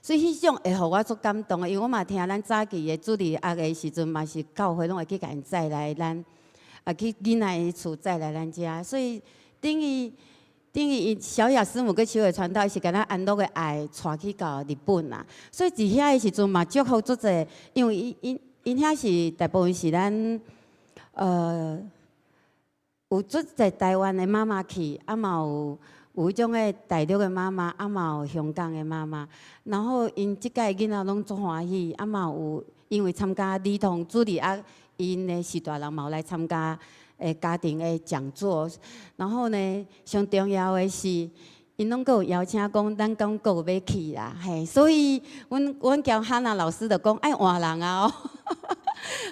所以迄种会互我足感动的，因为我嘛听咱早期的主日学的时阵，嘛是教会拢会去甲因载来咱去囡仔的厝载来咱遮，所以等于小雅师母跟小伟传道是甲咱安乐的爱带去到日本啦。所以伫遐的时阵嘛祝福足侪，因为因遐是大部分是咱有足侪台湾的妈妈去，啊嘛有迄种的大陆的妈妈，啊嘛有香港的妈妈，然后因即届囡仔拢足欢喜，啊嘛有因为参加儿童主日学，因的是大人嘛有来参加家庭的讲座，然后呢，上重要的是，因拢有邀请讲，咱讲有要去啦，嘿，所以阮交哈娜老师就讲爱换人啊，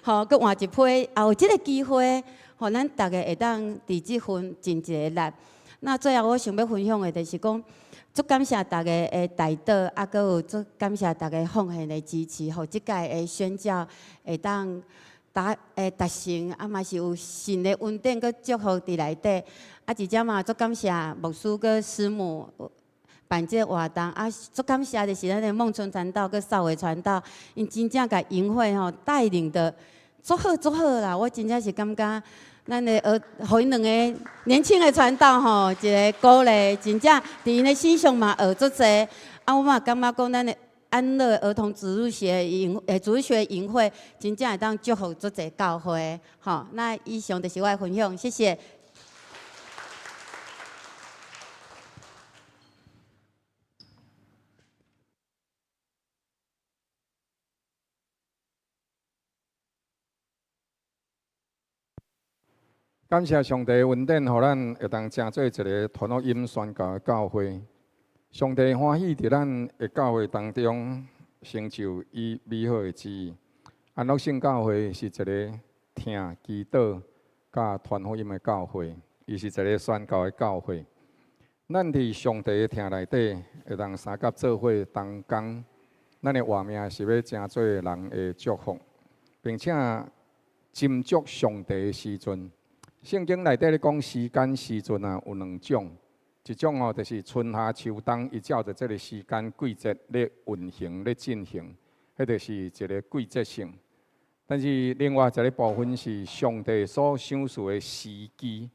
吼，佮换一批，也有即个机会，互咱大家会当伫即份尽一个力。那最后我想要分享的，就是讲，足感谢大家的带导，啊，佮有足感谢大家奉献的支持，互即届的宣教会当达成，啊嘛是有新的稳定佮祝福伫内底。啊，一只嘛足感谢牧师佮师母办这活动，啊，足感谢就是咱的孟春传道佮少伟传道，因真正甲营会吼带领的足好啦，我真正是感觉。咱的互因两个年轻的传道吼，一个鼓励，真正伫因的身上嘛学足侪。啊，我嘛感觉讲咱的安乐儿童主日学营会，真正会当祝福足侪教会。吼，那以上就是我的分享，谢谢。感谢上帝恩典，互咱会当成做一个传福音宣教的教会。上帝欢喜伫咱的教会当中成就伊美好的旨意。安乐圣教会是一个听祈祷甲传福音的教会，伊是一个宣教的教会。咱伫上帝的听内底，会当三甲做伙同工。咱的活命是要成做人的祝福，并且斟酌上帝的时阵。圣经内底咧讲时间时阵啊，有2种，一种哦，就是春夏秋冬，伊照着这个时间季节咧运行咧进行，迄就是一个季节性。但是另外一个部分是上帝所赏赐的时机，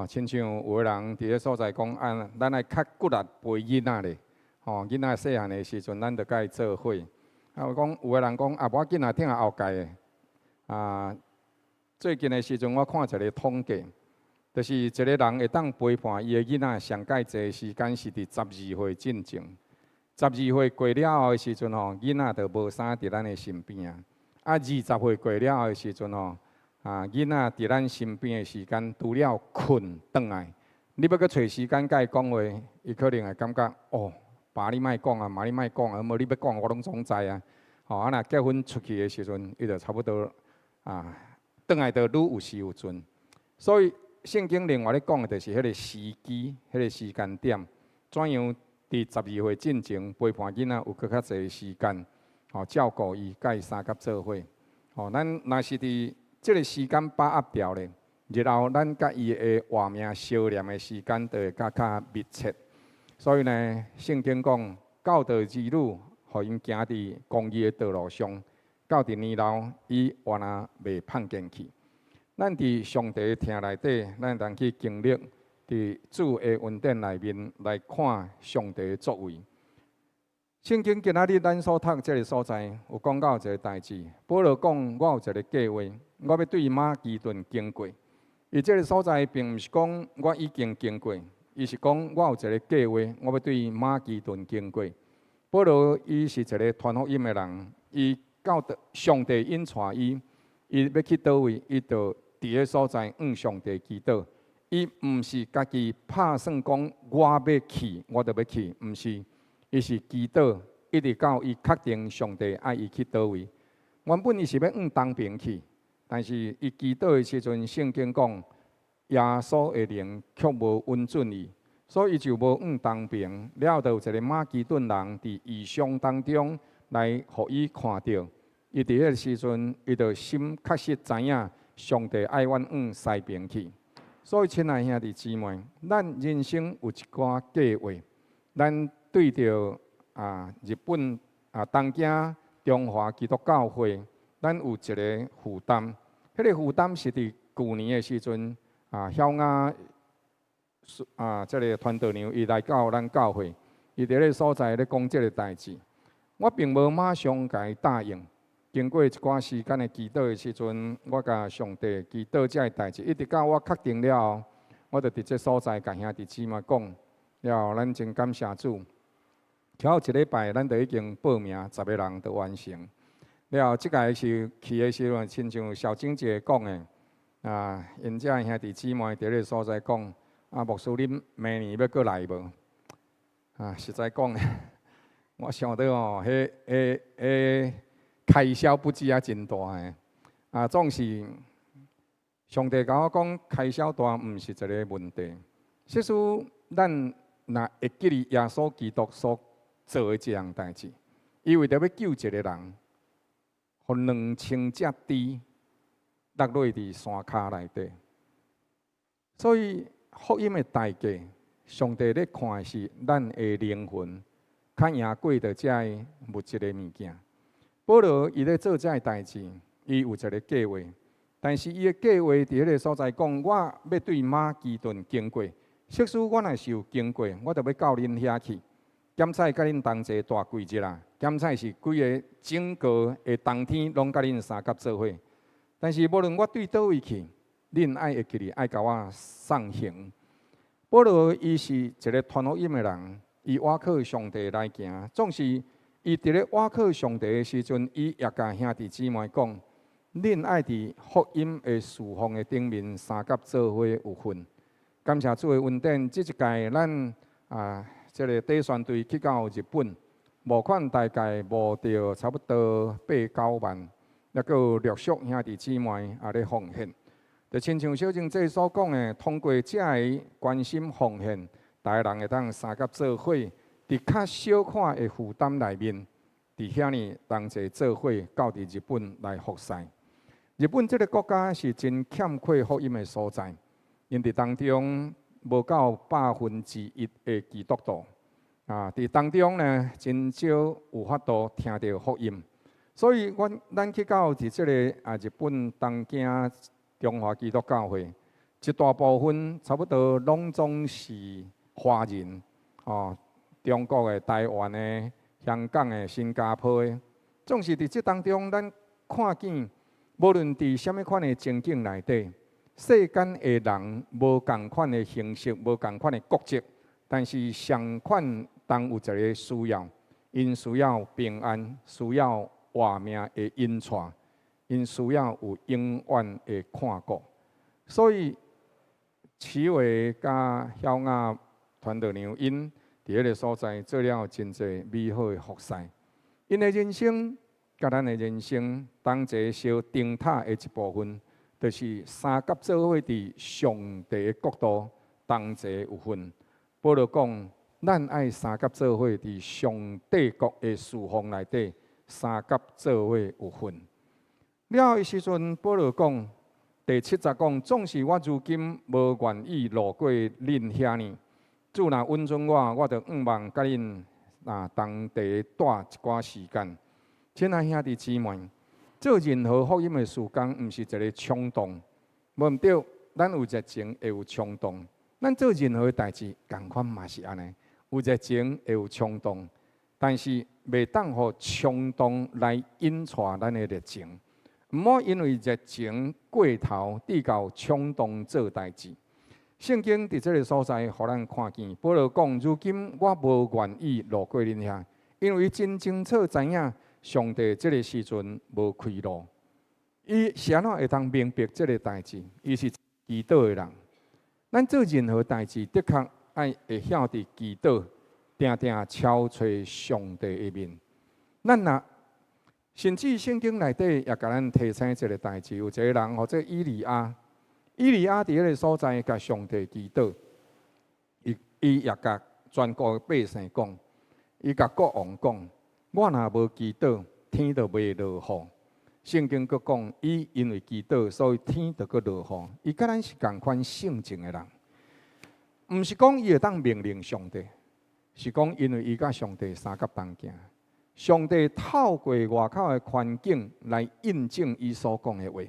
亲像有个人伫个所在讲，咱爱较骨力陪囡仔咧，囡仔细汉的时阵，咱着甲伊做伙。有个人讲，无要紧啊，听下后届的。最近的时阵，我看一个统计，就是一个人会当陪伴伊的囡仔上介济时间是伫12岁进前。12岁过了后的时阵囡仔就无啥伫咱的身边啊。20岁过了后的时阵囡仔伫咱身边的时间，除了困转来，你要搁找时间甲伊讲话，伊可能会感觉爸你莫讲啊，妈你莫讲啊，无你要讲我拢总知啊。若结婚出去的时阵，伊就差不多转来就愈有时有准。所以圣经另外咧讲的，就是迄个时机、迄个时间点，怎样伫12岁进前陪伴囡仔有搁较侪时间，照顾伊，甲伊三甲做伙。咱若是伫即个时间把握掉咧，日后咱甲伊的活命相连的时间，就会较密切。所以呢，圣经讲，教导儿女，互因行伫公义的道路上，到伫年老，伊原来袂叛逆去。咱伫上帝的听内底，咱通去经历伫主的恩典内面来看上帝的作为。圣经今仔日咱所读这个所在，有讲到一个代志。保罗讲，我有一个计划，我要对马其顿经过。伊这个所在并毋是讲我已经经过，伊是讲我有一个计划，我要对马其顿经过。保罗伊是一个传福音的人，伊到上帝引带伊，伊要去倒位，伊就伫个所在上帝祈祷。伊毋是家己拍算讲我要去，我就要去，毋是。伊是祈祷，一直到伊确定上帝爱伊去倒位。原本伊是要东边去，但是伊祈祷的时阵，圣经讲耶稣的灵却无允准伊，所以伊就无东边。了后，有一个马其顿人伫异象当中来，互伊看到。伊伫迄个时阵，伊就心确实知影上帝爱阮西边去。所以，亲爱兄弟姊妹，咱人生有一寡计划，咱对着日本东京中华基督教会，咱有一个负担。迄个负担是伫去年的时阵晓雅这个传道娘伊来到咱教会，伊伫个所在咧讲这个代志。我并无马上甲伊答应。经过一寡时间的祈祷的时阵，我甲上帝祈祷这个代志，一直到我确定了后，我就伫这所在甲兄弟姊妹讲了后，咱真感谢主。后一礼拜，咱就已经报名10个人就完成。了后，即届是去的时阵，亲像小晶姐讲的，因遮兄弟姊妹伫个所在讲，牧师恁明年要过来无？实在讲，我想到迄开销不止真大的。总是上帝甲我讲，开销大毋是一个问题。即使咱若会记哩耶稣基督所做的这样代志，伊为着要救一个人，互2000只猪落落伫山骹内底。所以福音的代价，上帝咧看的是咱的灵魂，较赢过着遮的物质的物件。保罗伊咧做遮个代志，伊有一个计划，但是伊的计划伫迄个所在讲，我要对马其顿经过。即使我若是有经过，我就要到恁遐去。检采甲恁同齐大几日啊！检采是规个整个的冬天拢甲恁三甲做伙。但是无论我对倒位去，恁爱会记哩，爱甲我送行。保罗伊是一个传福音的人，伊倚靠上帝来行。总是伊伫咧倚靠上帝的时阵，伊也甲兄弟姊妹讲：恁爱伫福音的侍奉的顶面三甲做伙有份。感谢主的恩典，即一届咱这个底宣队去到日本，募款大概募到差不多8-9万，也有陆续兄弟姊妹咧奉献。就亲像小静姐所讲的，通过这个关心奉献，大家人会当三甲做伙，伫较小看的负担内面，伫遐呢同齐做伙到伫日本来服侍。日本这个国家是真欠缺福音的所在，因伫当中无到1/1%的基督徒啊，伫当中呢，真少有法度听到福音。所以，咱去到伫即个日本东京中华基督教会，一大部分差不多拢总是华人哦，中国的、台湾的、香港的、新加坡的，总是伫即当中，咱看见，无论伫什么款的情境内底。世间的人无共款的形式，无共款的国籍，但是相款当有一个需要，因需要平安，需要活命的恩赐，因需要有永远的看顾。所以，启伟甲晓雅传道娘因伫迄个所在做了真侪美好的服侍。因的人生甲咱的人生同一小灯塔的一部分。就是三甲做伙伫上帝的国度同齐有份。保罗讲，咱爱三甲做伙伫上帝国的事奉内底，三甲做伙有份。了后的时阵，保罗讲第70讲，总是我如今无愿意路过恁遐呢。主若允准我就愿望甲恁同地待一寡时间。亲爱兄弟姊妹。做任何福音的事工，毋是一个冲动，无毋对。咱有热情，会有冲动。咱做任何代志，共款嘛是安尼，有热情，会有冲动。但是袂当互冲动来引带咱的热情，毋好因为热情过头，直到冲动做代志。圣经伫这个所在，互咱看见。保罗讲：如今我无愿意路过恁遐，因为真清楚知影。上帝这个时阵无开路，伊是安怎会当明白这个代志？伊是祈祷的人。咱做任何代志，的确爱会晓伫祈祷，定定敲吹上帝的面。咱若甚至圣经内底也甲咱提醒一个代志，有一个人或者以利亚，以利亚伫迄个所在甲上帝祈祷，伊也甲全国的百姓讲，伊甲国王讲。我若无祈祷，天就袂落雨。圣经佫讲，伊因为祈祷，所以天就佫落雨。伊甲咱是同款性情的人，毋是讲伊会当命令上帝，是讲因为伊甲上帝三甲同行。上帝透过外口的环境来印证伊所讲的话。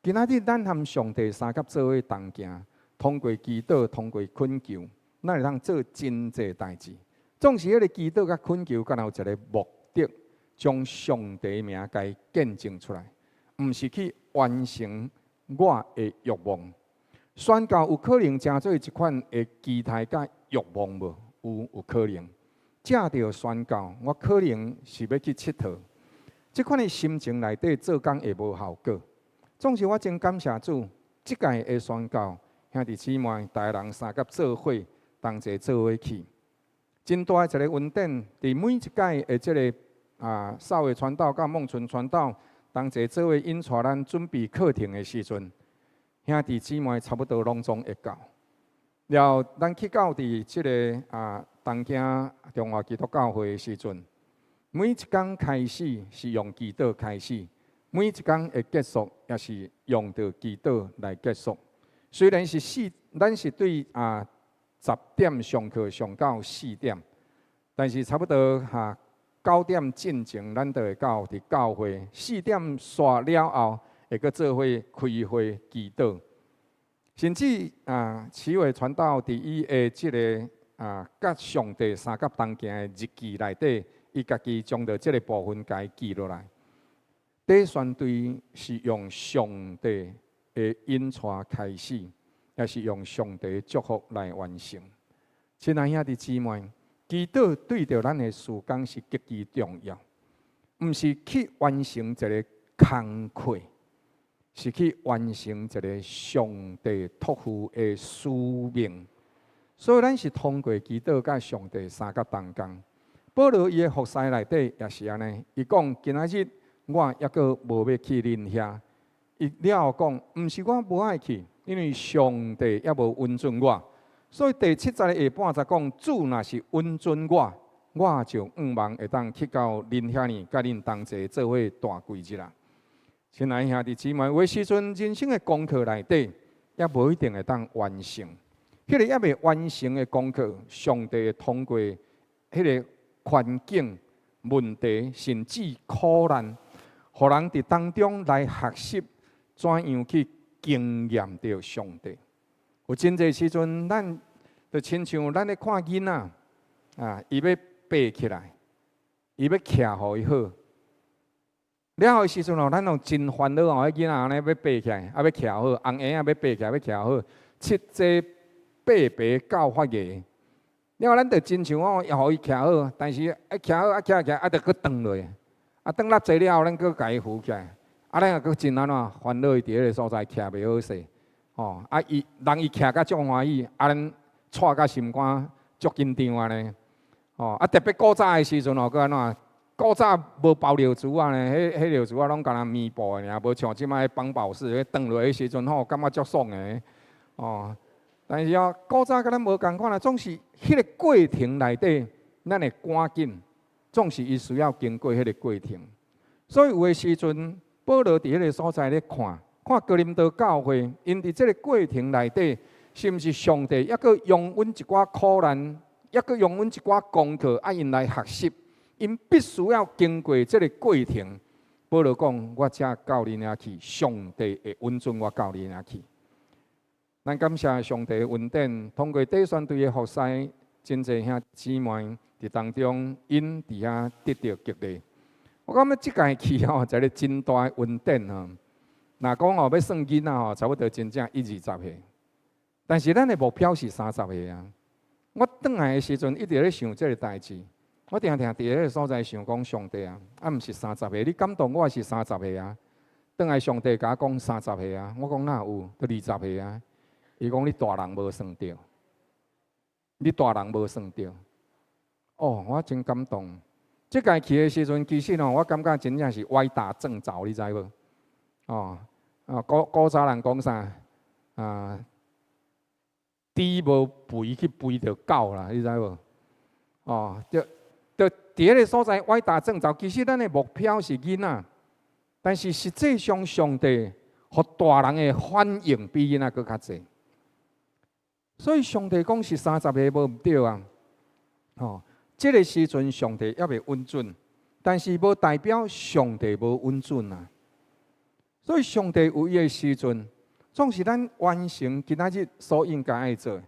今仔日咱和上帝三甲做伙同行，通过祈祷，通过恳求，咱会当做真济代志。总是迄个祈祷甲恳求，敢有一个目的，将上帝名该见证出来，毋是去完成我的欲望。宣教有可能成做一款的期待甲欲望无？有可能。正着宣教，我可能是要去佚佗。即款的心情内底做工会无效果。总是我真感谢主，即届的宣教兄弟姊妹，大人三甲做伙，同齐做伙去。真大一个恩典，伫每一届的即个少的传道甲孟村传道，同齐做伙引带咱准备课程的时阵，兄弟姊妹差不多拢总会到。了后，咱去到伫即个东京中华基督教会的时阵，每一天开始是用祈祷开始，每一天的结束也是用着祈祷来结束。虽然是咱是对10点上课上到4点，但是差不多9点进前，咱就会到伫教会。4点煞了后，会搁做伙开会祈祷。甚至启伟传道伫伊的即个甲上帝三甲同行的日记内底，伊家己将着即个部分家记落来。第选对是用上帝的引带开始。也是用上帝的祝福来完成。亲爱兄弟姊妹，祈祷对着咱的事工是极其重要，毋是去完成一个工课，是去完成一个上帝托付的使命。所以咱是通过祈祷甲上帝三甲同工。保罗伊的服侍内底也是安尼，伊讲今仔日我抑阁无要去恁遐，伊了后讲，毋是我无爱去。因为上帝也无允准我，所以第70个下半则讲，主若是允准我，我就愿望会当去到恁遐呢，甲恁同齐做伙大几日啦。亲爱兄弟姊妹，有时阵人生的功课内底，也无一定会当完成。迄个还未完成的功课，上帝会通过迄个环境、问题，甚至苦难，互人伫当中来学习怎样去经验到上帝。有真侪时阵，咱就亲像咱咧看囡仔啊，伊要爬起来，伊要徛互伊好。了后时阵哦，咱用真烦恼哦，迄囡仔安尼要爬起来，啊要徛好，红婴仔要爬起来，要徛好，七节八白教发芽。了后咱就真像哦，要互伊徛好，但是徛好徛起来，啊，着搁转落，啊，转落济了后，咱搁家己扶起来，啊，咱也搁真安怎烦恼伊伫迄个所在徛袂好势，哦，啊，伊人伊徛甲足欢喜，啊，咱带甲心肝足紧张安尼，哦，啊，特别古早的时阵哦，搁安怎？古早无包尿珠啊呢，迄尿珠啊拢干那棉布的尔，无像即摆绑抱式，迄转落的时阵吼，感觉足爽的，哦。但是哦，古早甲咱无共款啦，总是迄个过程内底，咱会赶紧，总是伊需要经过迄个过程。所以有的时阵，保罗伫迄个所在咧看哥林多教会，因伫即个过程内底，是毋是上帝抑阁用阮一寡苦难，抑阁用阮一寡功课，啊因来学习。因必须要经过这个过程。保罗讲：“我才到你遐去，上帝会允准我到你遐去。”咱感谢上帝的恩典，通过第选队的服侍，真侪兄姊妹伫当中，因伫遐得到激励。我感觉即届去吼，一个真大的恩典吼。若讲吼要算囡仔吼，差不多真正1、20岁，但是咱的目标是30岁啊。我转来的时阵，一直咧想这个代志。我定伫迄个所在想讲上帝啊，啊毋是30岁，你感动我是30岁啊。转来上帝甲我讲30岁啊，我讲哪有，都20岁啊。伊讲你大人无算着，你大人无算着。哦，我真感动。即届去的时阵，其实哦，我感觉真正是歪打正着，你知无？哦，古早人讲啥啊？猪无肥去肥着狗啦，你知无？哦，就伫迄个所在歪打正着。其实咱的目标是囡仔，但是实际上上帝互大人的反应比囡仔搁较济。所以上帝讲是30岁无毋对啊。哦，这个时阵上帝还未允准，但是无代表上帝无允准啊。所以上帝有伊的时阵，总是咱完成今仔日所应该爱做。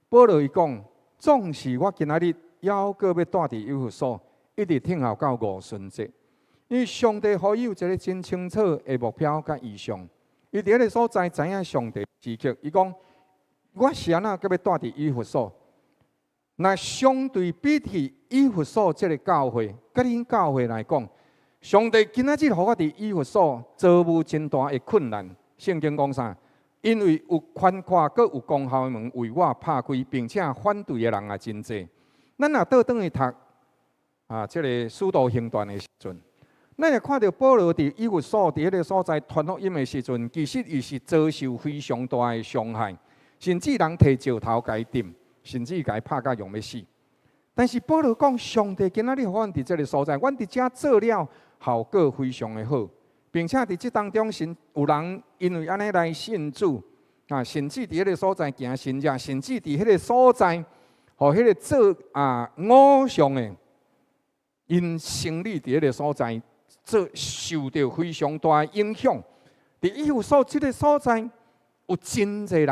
保罗伊讲，总是我今仔日还阁要住伫以弗所，一直听候到五旬节。因为上帝予伊有一个真清楚的目标甲意向，伊伫迄个所在知影上帝时刻，伊讲我是安怎阁要住伫以弗所。那相对比起以弗所这个教会，甲恁教会来讲，上帝今仔日予我伫以弗所遭遇真大的困难。圣经讲啥？因为有宽阔，阁有功效的门为我拍开，并且反对的人也真济。咱若倒转去读这个使徒行传的时阵，咱会看到保罗伫以弗所伫迄个所在传福音的时阵，其实伊是遭受非常大的伤害，甚至人摕石头甲伊钉，甚至甲伊拍甲用要死。但是保罗讲，上帝今仔日互阮伫这个所在，阮伫遮做了效果非常的好。并且伫即当中，有人因为安尼来信主甚至伫迄个所在行神迹，甚至伫迄个所在，互迄个做偶像的，因生理伫迄个所在，受到非常大的影响。伫以弗所即个所在，有真侪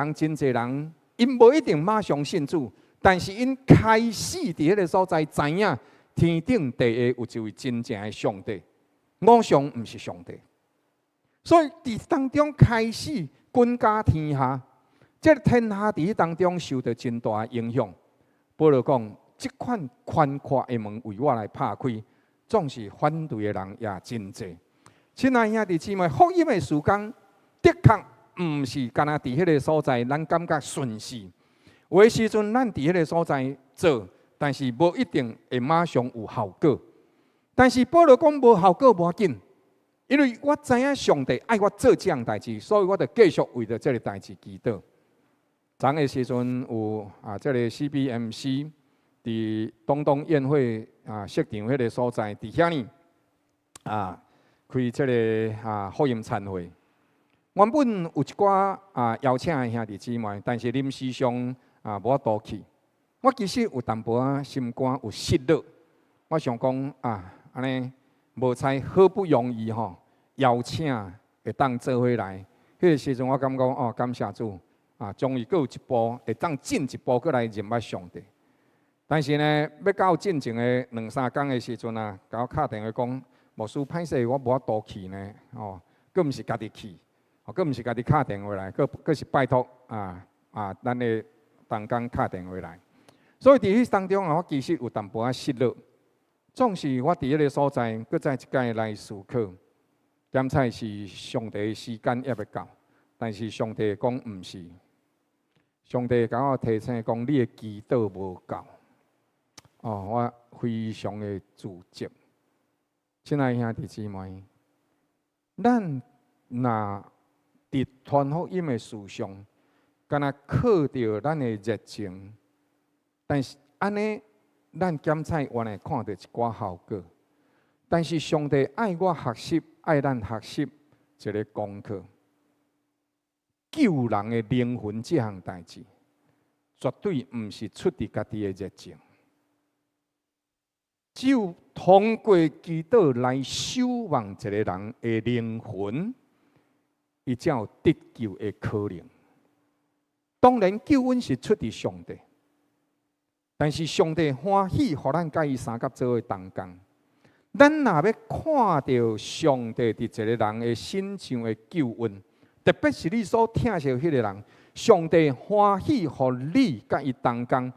人，因无一定马上信主，但是因开始伫迄个所在知影，天顶地下有一位真正的上帝，偶像毋是上帝。所以伫当中开始均加天下，这天下伫当中受到真大的影响。保罗讲，即款宽阔的门为我来拍开，总是反对的人也真济。亲爱兄弟姊妹，福音的时间的确毋是干那伫迄个所在，咱感觉顺势。有的时阵，咱伫迄个所在做，但是无一定会马上有效果。但是保罗讲无效果无要紧。因为我知影上帝爱我做这样代志，所以我就继续为着这个代志祈祷。昨个时阵有这个 CBMC 伫东宴会设场迄个所在，伫遐呢开这个福音餐会。原本有一寡邀请的兄弟姊妹，但是临时上无法度去。我其实有淡薄仔心肝有失落，我想讲安尼无采好不容易邀请会当做伙来，迄个时阵我感觉感谢主终于佫有一步会当进一步佫来认捌上帝。但是呢，要到进前的2、3天的时阵甲我敲电话讲，牧师歹势，我无法度去呢，佫毋是家己去，佫毋是家己敲电话来，佫是拜托咱的同工敲电话来。所以伫迄当中我其实有淡薄仔失落。总是我伫迄个所在，佫再一届来思考，检采是上帝时间还未到，但是上帝讲毋是，上帝甲我提醒讲，你的祈祷无够。我非常的自责。亲爱兄弟姊妹，咱若伫传福音的事上，敢若靠着咱的热情，但是安尼，咱检采原来看到一寡效果。但是上帝爱我学习，爱咱学习一个功课，救人的灵魂这项代志，绝对毋是出于家己的热情。只有通过祈祷来守望一个人的灵魂，伊才有得救的可能。当然，救恩是出于上帝，但是上帝欢喜，互咱甲伊三甲做伙同工。咱若要看到上帝伫一个人的身上的救恩，特别是你所疼惜迄个人，上帝欢喜，互你甲伊同工，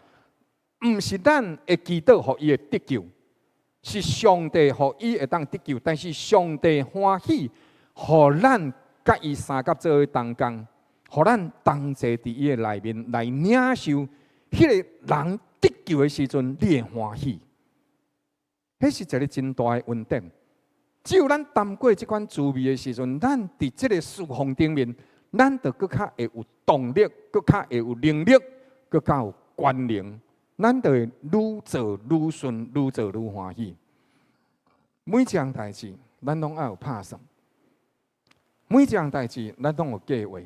毋是咱的祈祷，互伊会得救。是上帝互伊会当得救，但是上帝欢喜，互咱甲伊三甲做伙同工，互咱同齐伫伊的内面来领受迄个人得救的时阵，你会欢喜。迄是一个真大的恩典。只有咱谈过即款滋味的时阵，咱伫即个事奉顶面，咱就更较会有动力，更较会有能力，更较有关联。咱就会愈做愈顺，愈做愈欢喜。每一项代志，咱拢爱有拍算；每一项代志，咱拢有计划。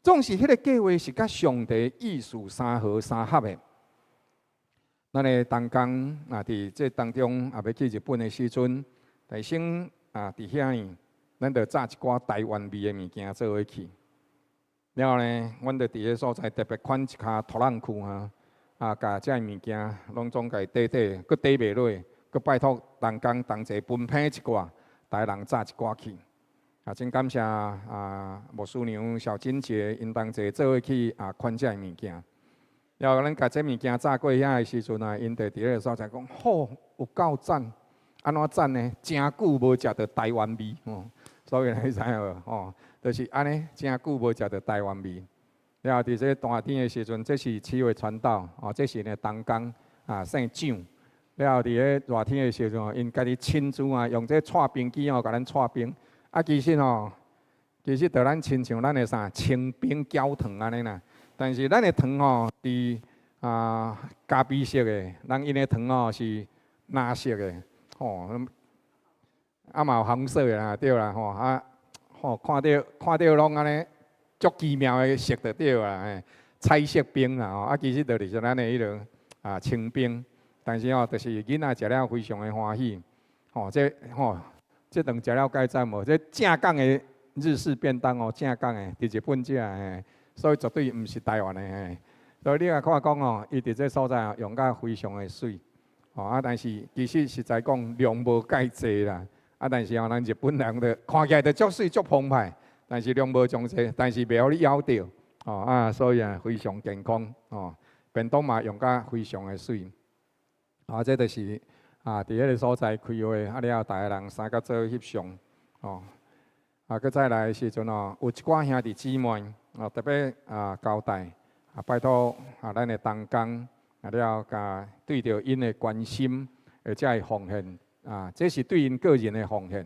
总是迄个计划是甲上帝意思三合三合的。咱的同工伫这当中要去日本的时阵，大先伫遐呢，咱就炸一寡台湾味的物件做伙去。然后呢，阮就伫个所在特别款一卡拖浪裤甲遮物件拢总甲伊缀，佫缀袂落，佫拜托同工同齐分配一寡，大家人炸一寡去。真感谢牧师娘小金姐因同齐做伙去款遮物件。然后咱甲这物件炸过遐的时阵因就伫个所在讲，好有够赞，安怎赞呢？真久无食到台湾味所以你知影就是安尼，真久无食到台湾味。然后伫这大天的时阵，这是7月传道这是呢同工姓蒋。然后伫个热天的时阵因家己亲自用这搓冰机甲咱搓冰。其实就咱亲像咱的清冰搅糖安尼啦。但是咱的糖是咖啡色的，因的糖是蓝色的嘛有红色的啦，对啦看到拢安尼。足奇妙的色就对啦，彩色冰啦其实就是咱的迄种清冰，但是就是囡仔食了非常的欢喜，这顿食了该赞无？这正港的日式便当正港的，伫日本食的，所以绝对毋是台湾的，所以你也看讲伊伫这所在用甲非常的水，但是其实实在讲量无介济啦，但是咱日本人就看起来就足水足澎湃。但是量无上济，但是袂互你咬到所以非常健康便当嘛用甲非常的水这就是伫迄个所在开会了后，大家人三甲做翕相佮再来的时阵有一寡兄弟姊妹特别交代拜托咱的同工了后甲对着因的关心，而且会奉献这是对因个人的奉献。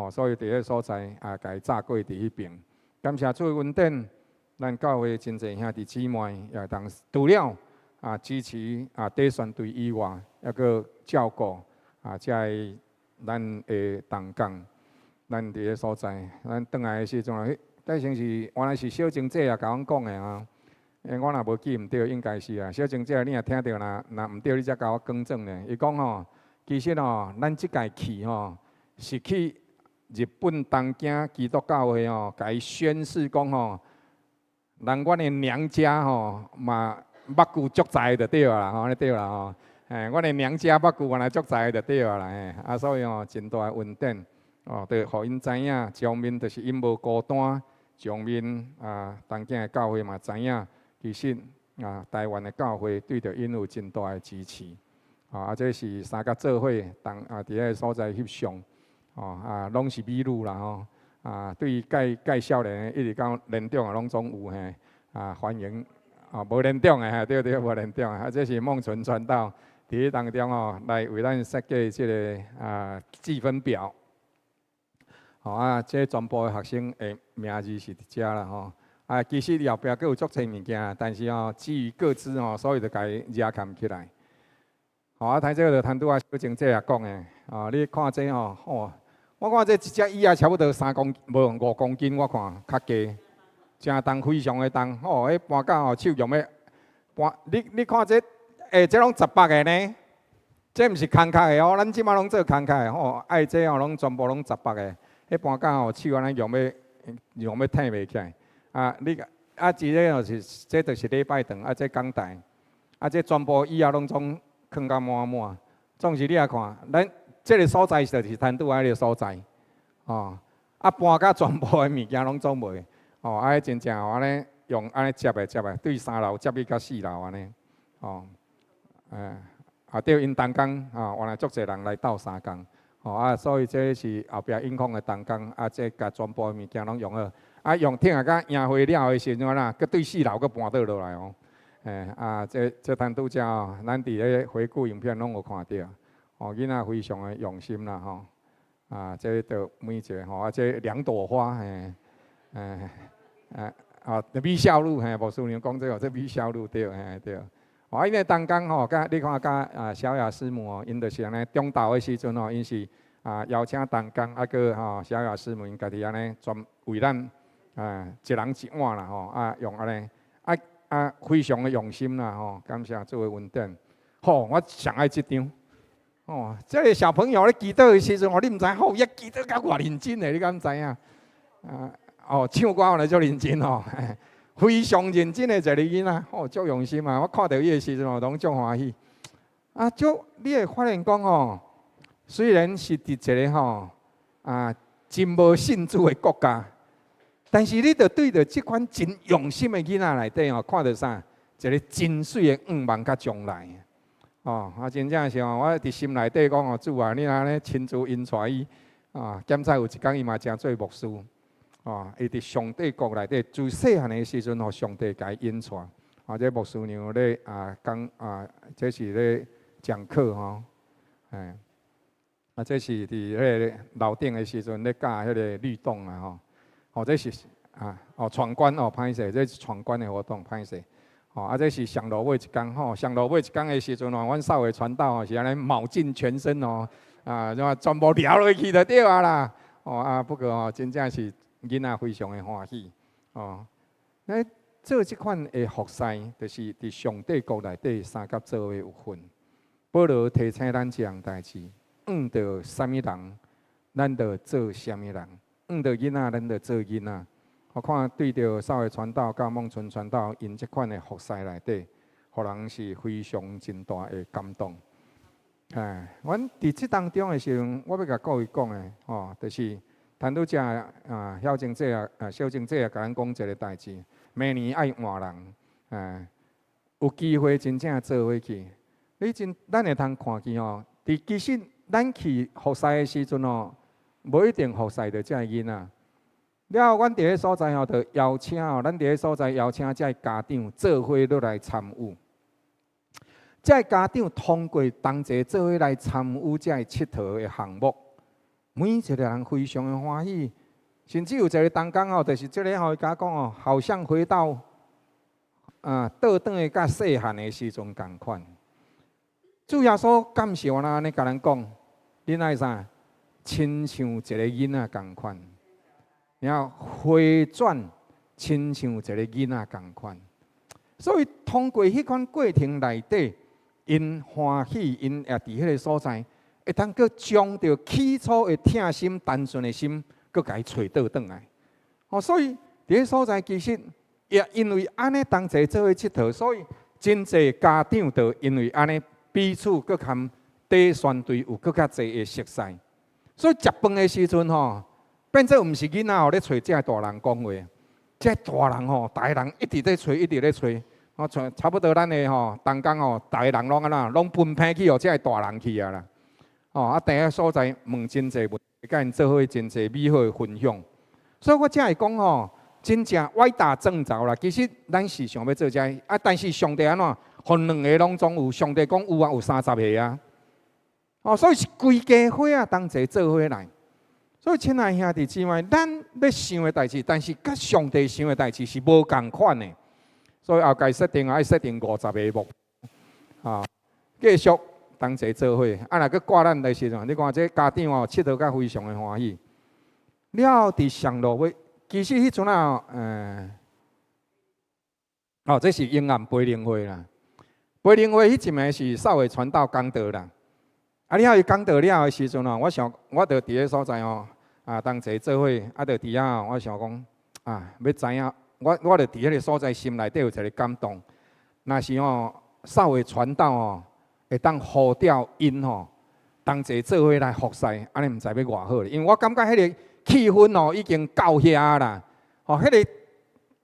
所以伫个所在甲伊炸过伫迄边，感谢主的恩典，咱教会真侪兄弟姊妹也当除了支持底选队以外，还佫照顾遮咱的同工，咱伫个所在，咱转来的时阵，迄先是原来是小经济也甲阮讲的我若无记毋对，应该是啊。小静姐，你若听到若毋对，你才甲我更正呢。伊讲吼，其实吼，咱即届去吼，是去日本东京基督教会吼，甲伊宣誓讲吼，咱阮的娘家吼嘛捌久足在就对啦，吼，安尼对啦吼。阮的娘家捌久原来足在就对啦，啊，所以吼真大恩典，哦，就互因知影，上面就是因无孤单，上面东京的教会嘛知影，其实台湾的教会对着因有真大的支持，这是三甲做伙伫个所在翕相。拢是美女啦吼，对于介少年一直到年长拢总有嘿，欢迎，无年长的对对，无年长的，这是梦纯传道伫咧当中吼，来为咱设计即个积分表，这全部的学生的名字是伫遮啦吼，其实后壁佫有足侪物件，但是基于各自所以就甲伊压扛起来。睇这个就摊拄小静姐也讲的，你看这吼，我看这一只椅差不多3公无5公斤，我看较低，真重，非常的重。迄搬到手用要搬，你看这，这拢18个呢，这毋是空壳的哦，咱即马拢做空壳的吼，爱这拢全部拢18个，迄搬到手安尼用要挺袂起来。一个就是这就是礼拜堂，这讲台，这全部椅拢总放到满满，总是你来看，咱。这个所在就是摊拄迄个所在，搬到全部的物件拢总袂，真正安尼用安尼接的，对3楼接去到4楼安尼，对因动工，原来足侪人来斗3工，所以这是后壁影控的动工，这甲全部的物件拢用好，用挺啊，甲赢会了的时阵啦，佮对4楼佮搬倒落来哦，这摊拄遮咱伫咧回顾影片拢有看到。囡仔非常的用心啦，吼，这着每一个吼，这2朵花，米小路，无师娘讲这米小路对，对，因为当工吼，你看小雅师母因就是安尼中昼的时阵吼，因是邀请当工，个小雅师母因家己安尼专为咱一人一碗啦，吼，用安尼，非常的用心啦，吼，感谢诸位恩典，我上爱这张。这个小朋友咧祈祷的时阵，你唔知伊祈祷甲偌认真的，你敢知影？唱歌原来足认真哦，非常认真的一个囡仔，足用心啊！我看到伊的时阵拢足欢喜。你会发现讲虽然是伫一个真无信主的国家，但是你着对着即款真用心的囡仔内底看到啥？一个真水的愿望甲将来。真正是我伫心内底讲主啊，你安尼亲自引带伊，检查有一天伊嘛正做牧师，伊伫上帝国内底自细汉的时阵，上帝甲伊引带，这牧师娘咧讲这是咧讲课吼，这是伫迄个楼顶的时阵咧教迄个律动啊吼，这是闯关歹势，这是闯关的活动歹势。这是上路尾一天上路尾一天的时阵阮少的传道是安尼卯尽全身全部撩落去就对啊啦，不过真正是囡仔非常的欢喜做这款的服侍，就是伫上帝国内底三甲做伙有份。保罗提醒咱这样代志，着啥物人，咱着做啥物人；着囡仔，咱着做囡仔。我看对着少的传道、甲梦村传道，因这款的服侍内底，互人是非常真大的感动。阮伫这当中的时阵，我要甲各位讲的，就是谈到这小静姐小静姐也甲咱讲一个代志，明年爱换人，有机会真正做伙去。咱会通看见其实咱去服侍的时阵无一定服侍着这囡仔。了后，阮伫个所在就邀请咱伫个所在邀请这家长做伙落来参与。这家长通过同齐做伙来参与这佚佗的项目，每一个人非常的欢喜。甚至有一个同工就是这个伊甲讲好像回到倒转的甲细汉的时阵共款。主耶稣感谢我安尼甲咱讲，恁爱啥？亲像一个囡仔共款。然后回转，亲像一个囡仔共款，所以通过迄款过程内底，因欢喜，因也伫迄个所在，会当搁将着起初的疼心、单纯的心，搁甲伊找倒转来。所以伫迄所在其实也因为安尼同齐做伙佚佗，所以真侪家长就因为安尼彼此搁含底选队有搁较侪的熟悉。所以食饭的时阵变做毋是囡仔咧找这大人讲话，这大人大人一直咧找，一直咧找，差不多咱的同工大人拢安那，拢分批去这大人去啊啦。第一所在问真侪问题，甲因做伙真侪美好的分享。所以我才会讲真正歪打正着啦。其实咱是想要做这但是上帝安怎，互两个拢总有，上帝讲有啊，有30个啊。所以是规家伙啊，同齐做伙来。所以，亲爱兄弟姊妹，咱要想的代志，但是甲上帝想的代志是无共款的。所以后该设定爱设定50个目标，继续同齐做伙。若去挂咱的时阵，你看这家长佚佗甲非常的欢喜。了伫上路尾，其实迄阵这是永安培灵会啦。培灵会迄一暝是少伟传道讲道啦。你晓伊讲道了的时阵我想我着伫个所在同齐做伙，着伫遐我想讲要知影，我着伫迄个所在心内底有一个感动。若是少伟传道会当呼召因同齐做伙来服侍，安尼毋知要偌好咧。因为我感觉迄个气氛已经到遐啦，迄个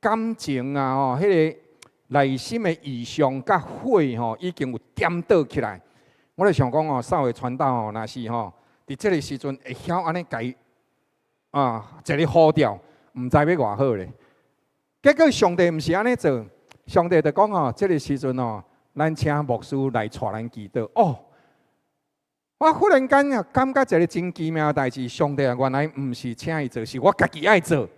感情迄个内心的意向甲火已经有点倒起来。我咧想讲少伟传道若是伫即个时阵会晓安尼甲伊一个呼召，毋知要偌好咧。结果上帝毋是安尼做，上帝就讲即个时阵咱请牧师来带咱祈祷。我忽然间感觉一个真奇妙的代志，上帝原来毋是请伊做，是我家己爱做。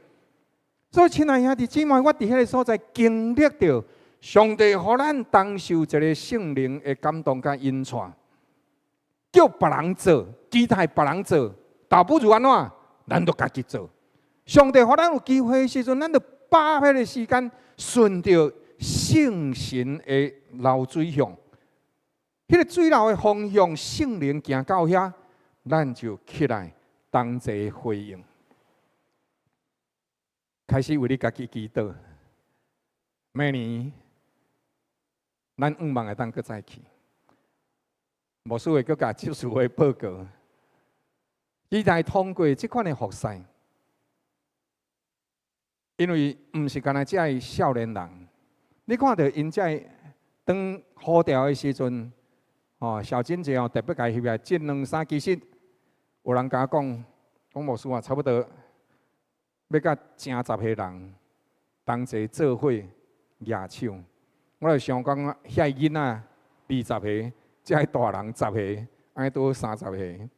所以，亲爱兄弟姊妹，我伫迄个所在经历着上帝互咱当受一个圣灵的感动甲引带。叫别人做，期待别人做，倒不如安怎？咱就家己做。上帝互咱有机会的时阵，咱就把迄个时间顺着圣神的流水向，迄个水流的方向，圣灵行到遐，咱就起来同齐回应，开始为你家己祈祷。明年，咱希望会当搁再去。牧师会搁甲技术会报告，期待通过这款的服侍，因为毋是干那只个少年人，你看到因在当呼召的时阵，小金姐特别甲翕来，这2、3其实有人甲我讲牧师差不多要甲正10个人同齐做伙举手，我就想讲遐囡仔20个。这大人10个，安尼都30个。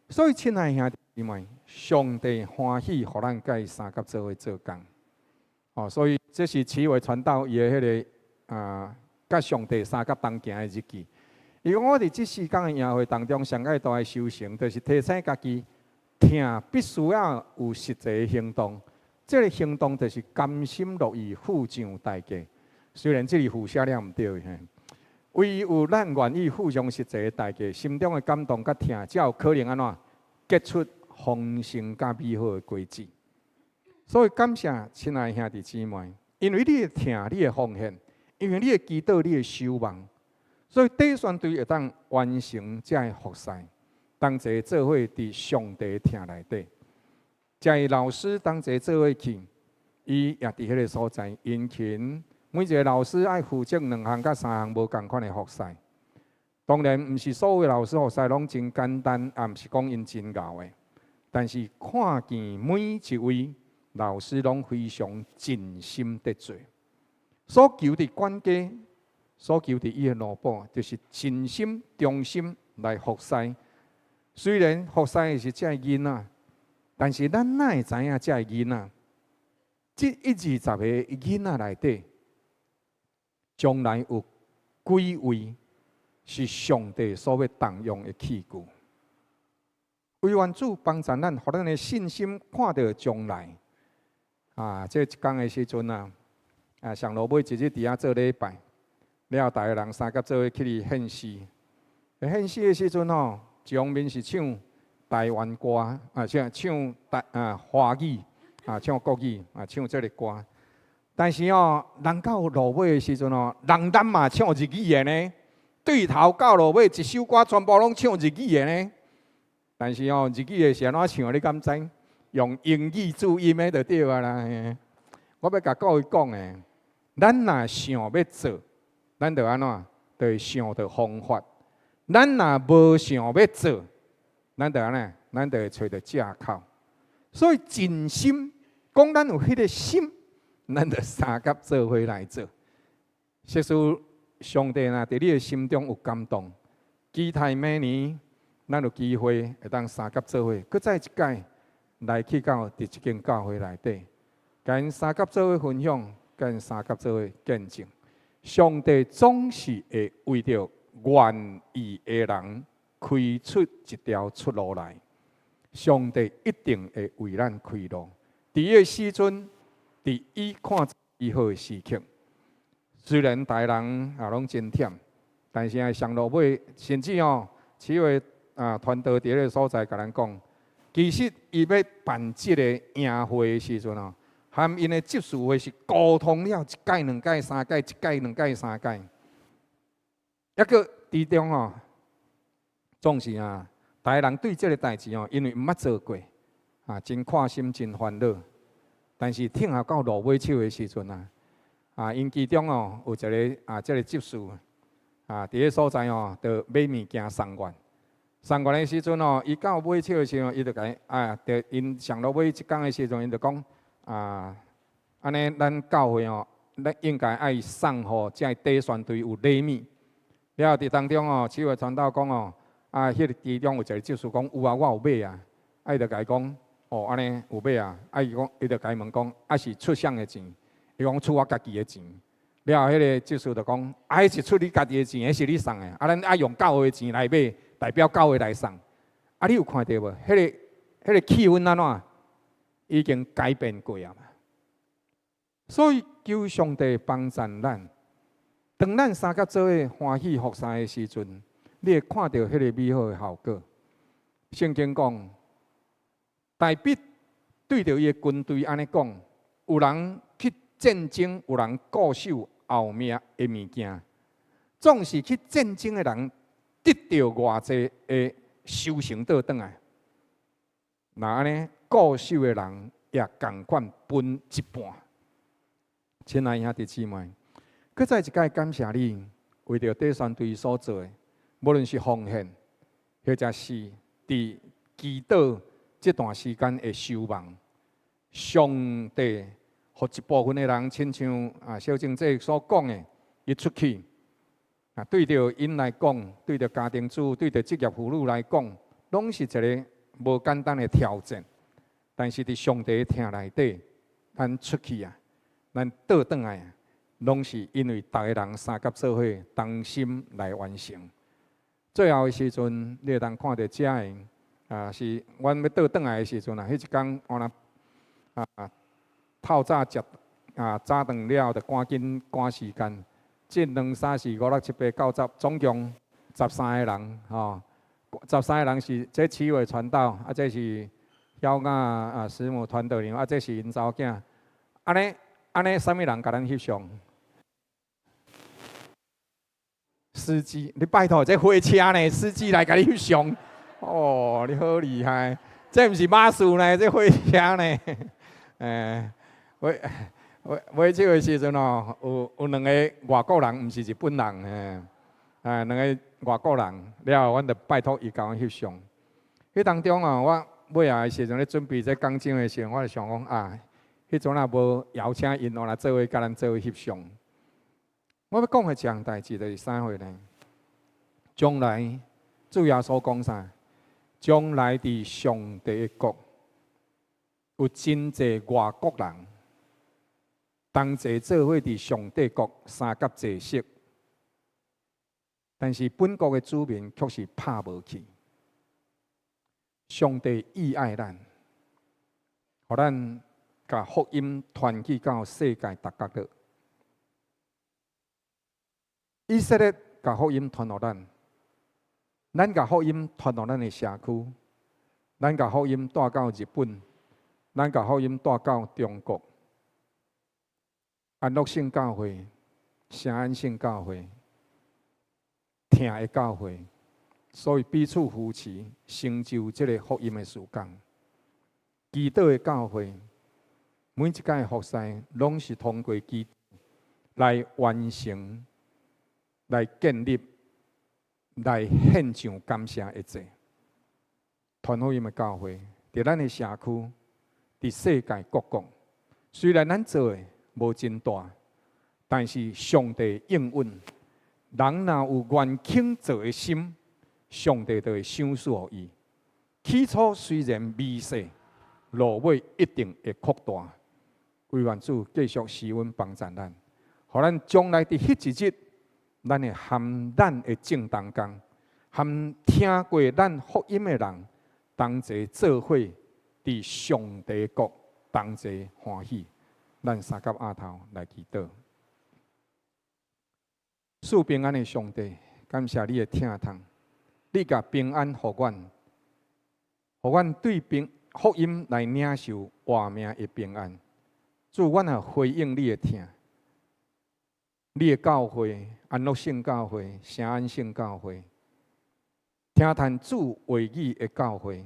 所以，亲爱兄弟姊妹，上帝欢喜，互咱甲伊三甲做伙做工。所以这是启伟传道伊的迄个甲上帝三甲同行的日记。因为我伫这世间的宴会当中，上个大的修行，就是提醒家己，听必须要有实际的行动。这个行动就是甘心乐意付上代价。虽然这里付写了毋对，唯有咱愿意付上实际的代价，心中的感动甲疼，才有可能安怎结出丰盛甲美好的果子。所以感谢亲爱的兄弟姊妹，因为你的疼，你的奉献，因为你的祈祷，你的守望，所以底选队会当完成这个服侍，同齐做伙伫上帝的疼内底。这个老师同齐做伙去，伊也伫迄个所在殷勤。每一个老师爱负责2项到3项无共款的服侍。当然，毋是所有的老师服侍拢真简单，也毋是讲因真熬的。但是看见每一位老师拢非常尽心在做，所求的关键，所求的伊的路步，就是尽心、忠心来服侍。虽然服侍的是这囡仔，但是咱哪会知影这囡仔？这120个囡仔内底。将来有几位是上帝所要动用的器具？为愿主帮助咱，互咱的信心看到将来。这一天的时阵上落尾一日伫遐做礼拜，了后，逐个人三甲做伙去哩献诗。献诗的时阵吼，上面是唱台湾歌，唱华语，唱国语，唱这个歌。但是哦，人到落尾的时阵哦，人咱嘛唱日语的呢。对头到落尾，一首歌全部拢唱日语的呢。但是哦，日语的是安怎唱？你敢知？用英语注音的就对啊啦。我要甲各位讲的，咱若想要做，咱就安怎？就会想到方法。咱若无想要做，咱就安怎？咱就会找到借口。所以真心讲，咱有迄个心，咱就三甲做伙来做。实事，上帝若伫你的心中有感动，期待明年咱有机会会当三甲做伙，搁再一届来去到伫一间教会内底，甲因三甲做伙分享，甲因三甲做伙见证。上帝总是会为着愿意的人开出一条出路来。上帝一定会为咱开路。伫迄个时阵，伫伊看伊好的时刻，虽然大人拢真忝，但是上落尾，甚至市委团队伫迄个所在甲咱讲，其实伊要办即个营会的时阵含因的执事会是沟通了一届、两届、三届，一届、两届、三届，抑个其中总是大家人对这个代志因为毋捌做过，真看心、真烦恼。但是听下到落尾手的时阵因其中有一个这个执事伫个所在就买物件送愿。送愿的时阵伊到尾手的时阵，伊就甲就因上落尾一天的时阵，因就讲安尼咱教会咱应该爱送互这底选队有礼物。了后伫当中市委传道讲迄个其中有一个执事讲有我有买伊就甲伊讲安尼有买伊就甲伊问讲是出啥的钱？伊讲出我家己的钱。了后迄个执事就讲迄是出你家己的钱，迄是你送的咱爱用教会的钱来买，代表教会来送。你有看到无？迄个气氛安怎？已经改变过嘛。所以求上帝帮助咱。当咱三甲做伙欢喜服侍的时阵，你会看到迄个美好的效果。圣经讲，大卫对着伊的军队安尼讲：有人去战争，有人固守后面的物件。总是去战争的人得到偌济的收成倒转来。那安尼固守的人也共款分一半。亲爱兄弟姊妹，搁再一届感谢你，为着底选队所做的，无论是奉献，或者是伫祈祷这段时间的守望，上帝互一部分的人，亲像小静姐所讲的，伊出去对着因来讲，对着家庭主，对着职业妇女来讲，拢是一个无简单的挑战。但是伫上帝的听内底，咱出去咱倒转来拢是因为大家人三甲做伙同心来完成。最后的时阵，你会当看到遮个是阮要倒转来的时阵迄一天我透早食早顿了，就赶紧赶时间。这2、3、4、5、6、7、8、9、10，总共13个人13个人是这市委传道，这是晓雅师母团队长，这是因查某囝。安尼，啥物人甲咱翕相？司机，你拜托，这火车呢？司机来甲你翕相？你好厉害！这毋是巴士呢，这火车呢？买手的时阵有2个外国人，毋是日本人2个外国人。了后，阮就拜托伊甲阮翕相。迄当中我尾仔的时阵咧准备这讲证的时候，我就想讲迄阵无邀请因来做伙甲咱做伙翕相。我要讲的一项代志就是啥货呢？将来主耶稣讲啥？将来伫上帝的国，有真济外国人，同齐做伙伫上帝国三甲坐息，但是本国的子民却是拍无去。上帝意爱咱，互咱甲福音传去到世界各角落。以色列把福音传予咱，咱把福音传到咱的社区，咱把福音带到日本，咱把福音带到中国。安乐性教会、圣安性教会、听的教会，所以彼此扶持，成就这个福音的事工。祈祷的教会，每一届服侍，拢是通过祈祷来完成、来建立、来献上感谢一切。传福音的教会，伫咱的社区，伫世界各国，虽然咱做的无真大，但是上帝应允，人若有愿肯做的心，上帝就会赏赐予伊。起初虽然微细，路尾一定会扩大。为愿主继续施恩帮助咱，互咱将来伫迄一日，咱会含咱的正当工，含听过咱福音的人，同齐做伙伫上帝国同齐欢喜。咱三甲阿头来祈祷。赐平安的上帝，感谢你的听痛，你甲平安互阮，互阮对福音来领受活命的平安。主，阮也回应你的听，你的教会、安乐性教会、圣安性教会，听谈主话语的教会，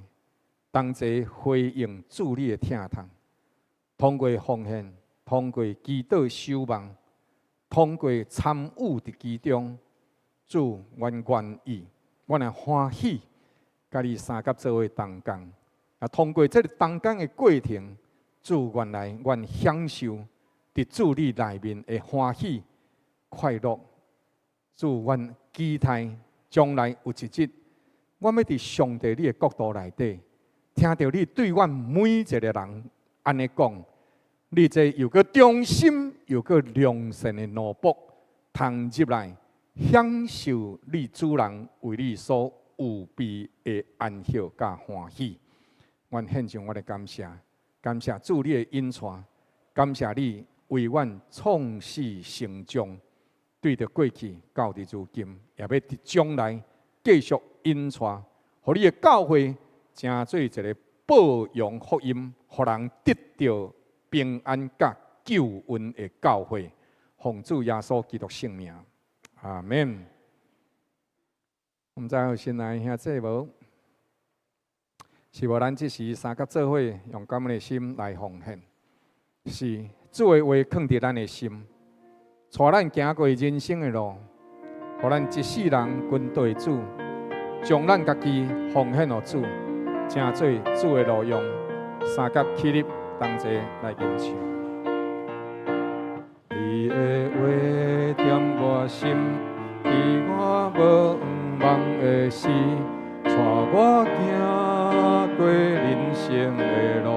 同齐回应主你的听痛，通过奉献。通过祈祷守望，通过参与伫其中，主阮愿意，阮也欢喜，甲你三甲做伙同工。啊，通过这个同工的过程，主原来阮享受伫主你内面的欢喜快乐。主，阮期待将来有一日，阮要伫上帝你的国度内底，听到你对阮每一个人安尼讲。你这有个忠心、有个良善的奴仆，通入来享受你主人为你所有备的安息甲欢喜。阮献上我的感谢，感谢主你的引带，感谢你为阮创始成终，对着过去到伫如今，也要伫将来继续引带，互你的教会成做一个报扬福音，互人得到平安甲救恩的教会，奉主耶稣基督圣名，阿门。我们再有新来兄弟无，是无咱即时三甲做伙用感恩的心来奉献，是主的话放伫咱的心，带咱行过人生的路，互咱一世人跟对主，将咱家己奉献予主，成做主的路用，三甲起立。同齐来吟唱。你的话踮我心，伫我无望的时，带我行过人生的路。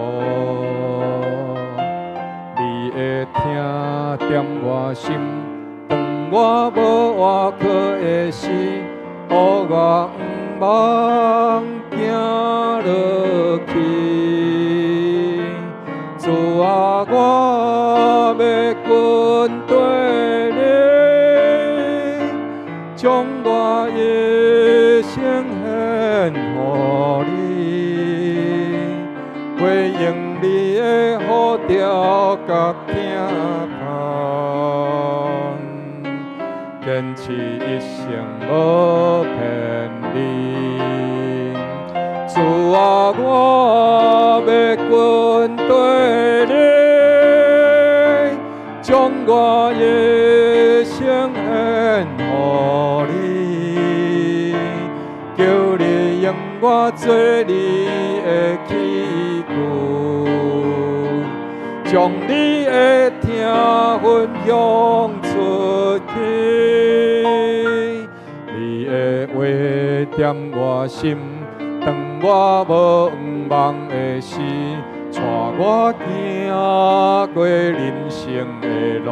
你的听踮我心，当我无外靠的时，予我毋茫行落去。主啊，我要跟对你，将我一生献予你，回应你的呼召甲听盼，坚持一生无偏离。主啊，我要跟对你，将我一生献予你，求你用我做你的器具，将你的听分享出去，你的话踮我心。当我无望的时，带我行过人生的路。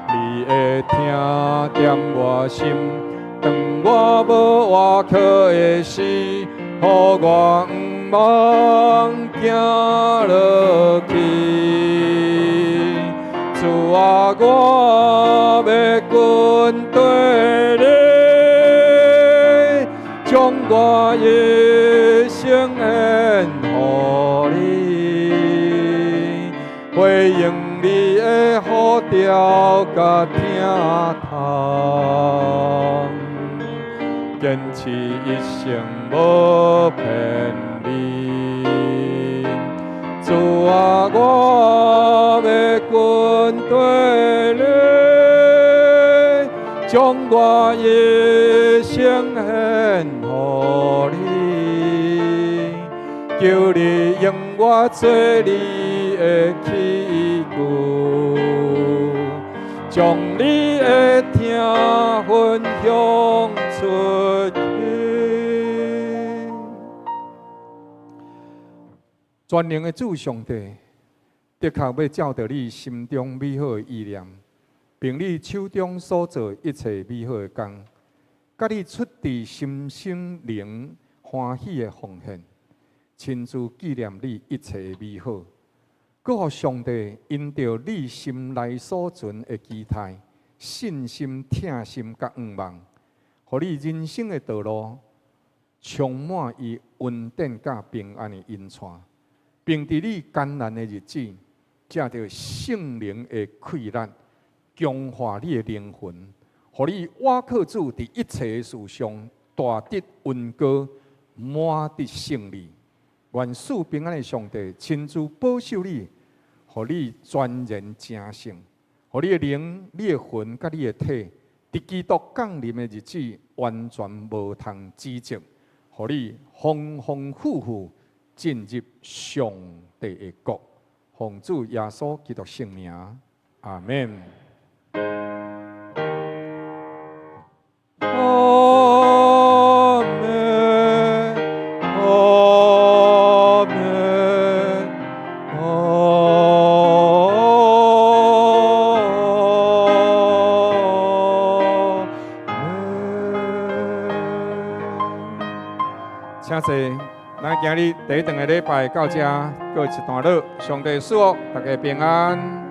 你的听踮我心，当我无外靠的时，予我毋茫行落去。主啊，我献予你，回应你的呼召甲听从，坚持一生无骗你。主啊，我要跟对你，将我一生献予你，求你用我做你的器具，将你的听分享出去。全能的主上帝，的确要照着你心中美好的意念，并你手中所做一切美好的工，甲你出自心生灵欢喜的奉献，亲自纪念你一切的美好，搁互上帝因着你心内所存的期待、信心、疼心甲愿望，互你人生的道路充满以稳定甲平安的引带。并伫你艰难的日子，借着圣灵的溃烂，强化你的灵魂，互你倚靠主伫一切事上大得恩膏，满得胜利。愿赐平安的上帝亲自保守你，互你全然成圣，互你的灵、你的魂甲你的体，伫基督降临的日子完全无通指责，互你丰丰富富。进入上帝的国，奉主耶稣基督圣名，阿门。阿门，阿门，阿门。请坐。咱今日第一堂的礼拜到这，告一段落。上帝赐福，大家平安。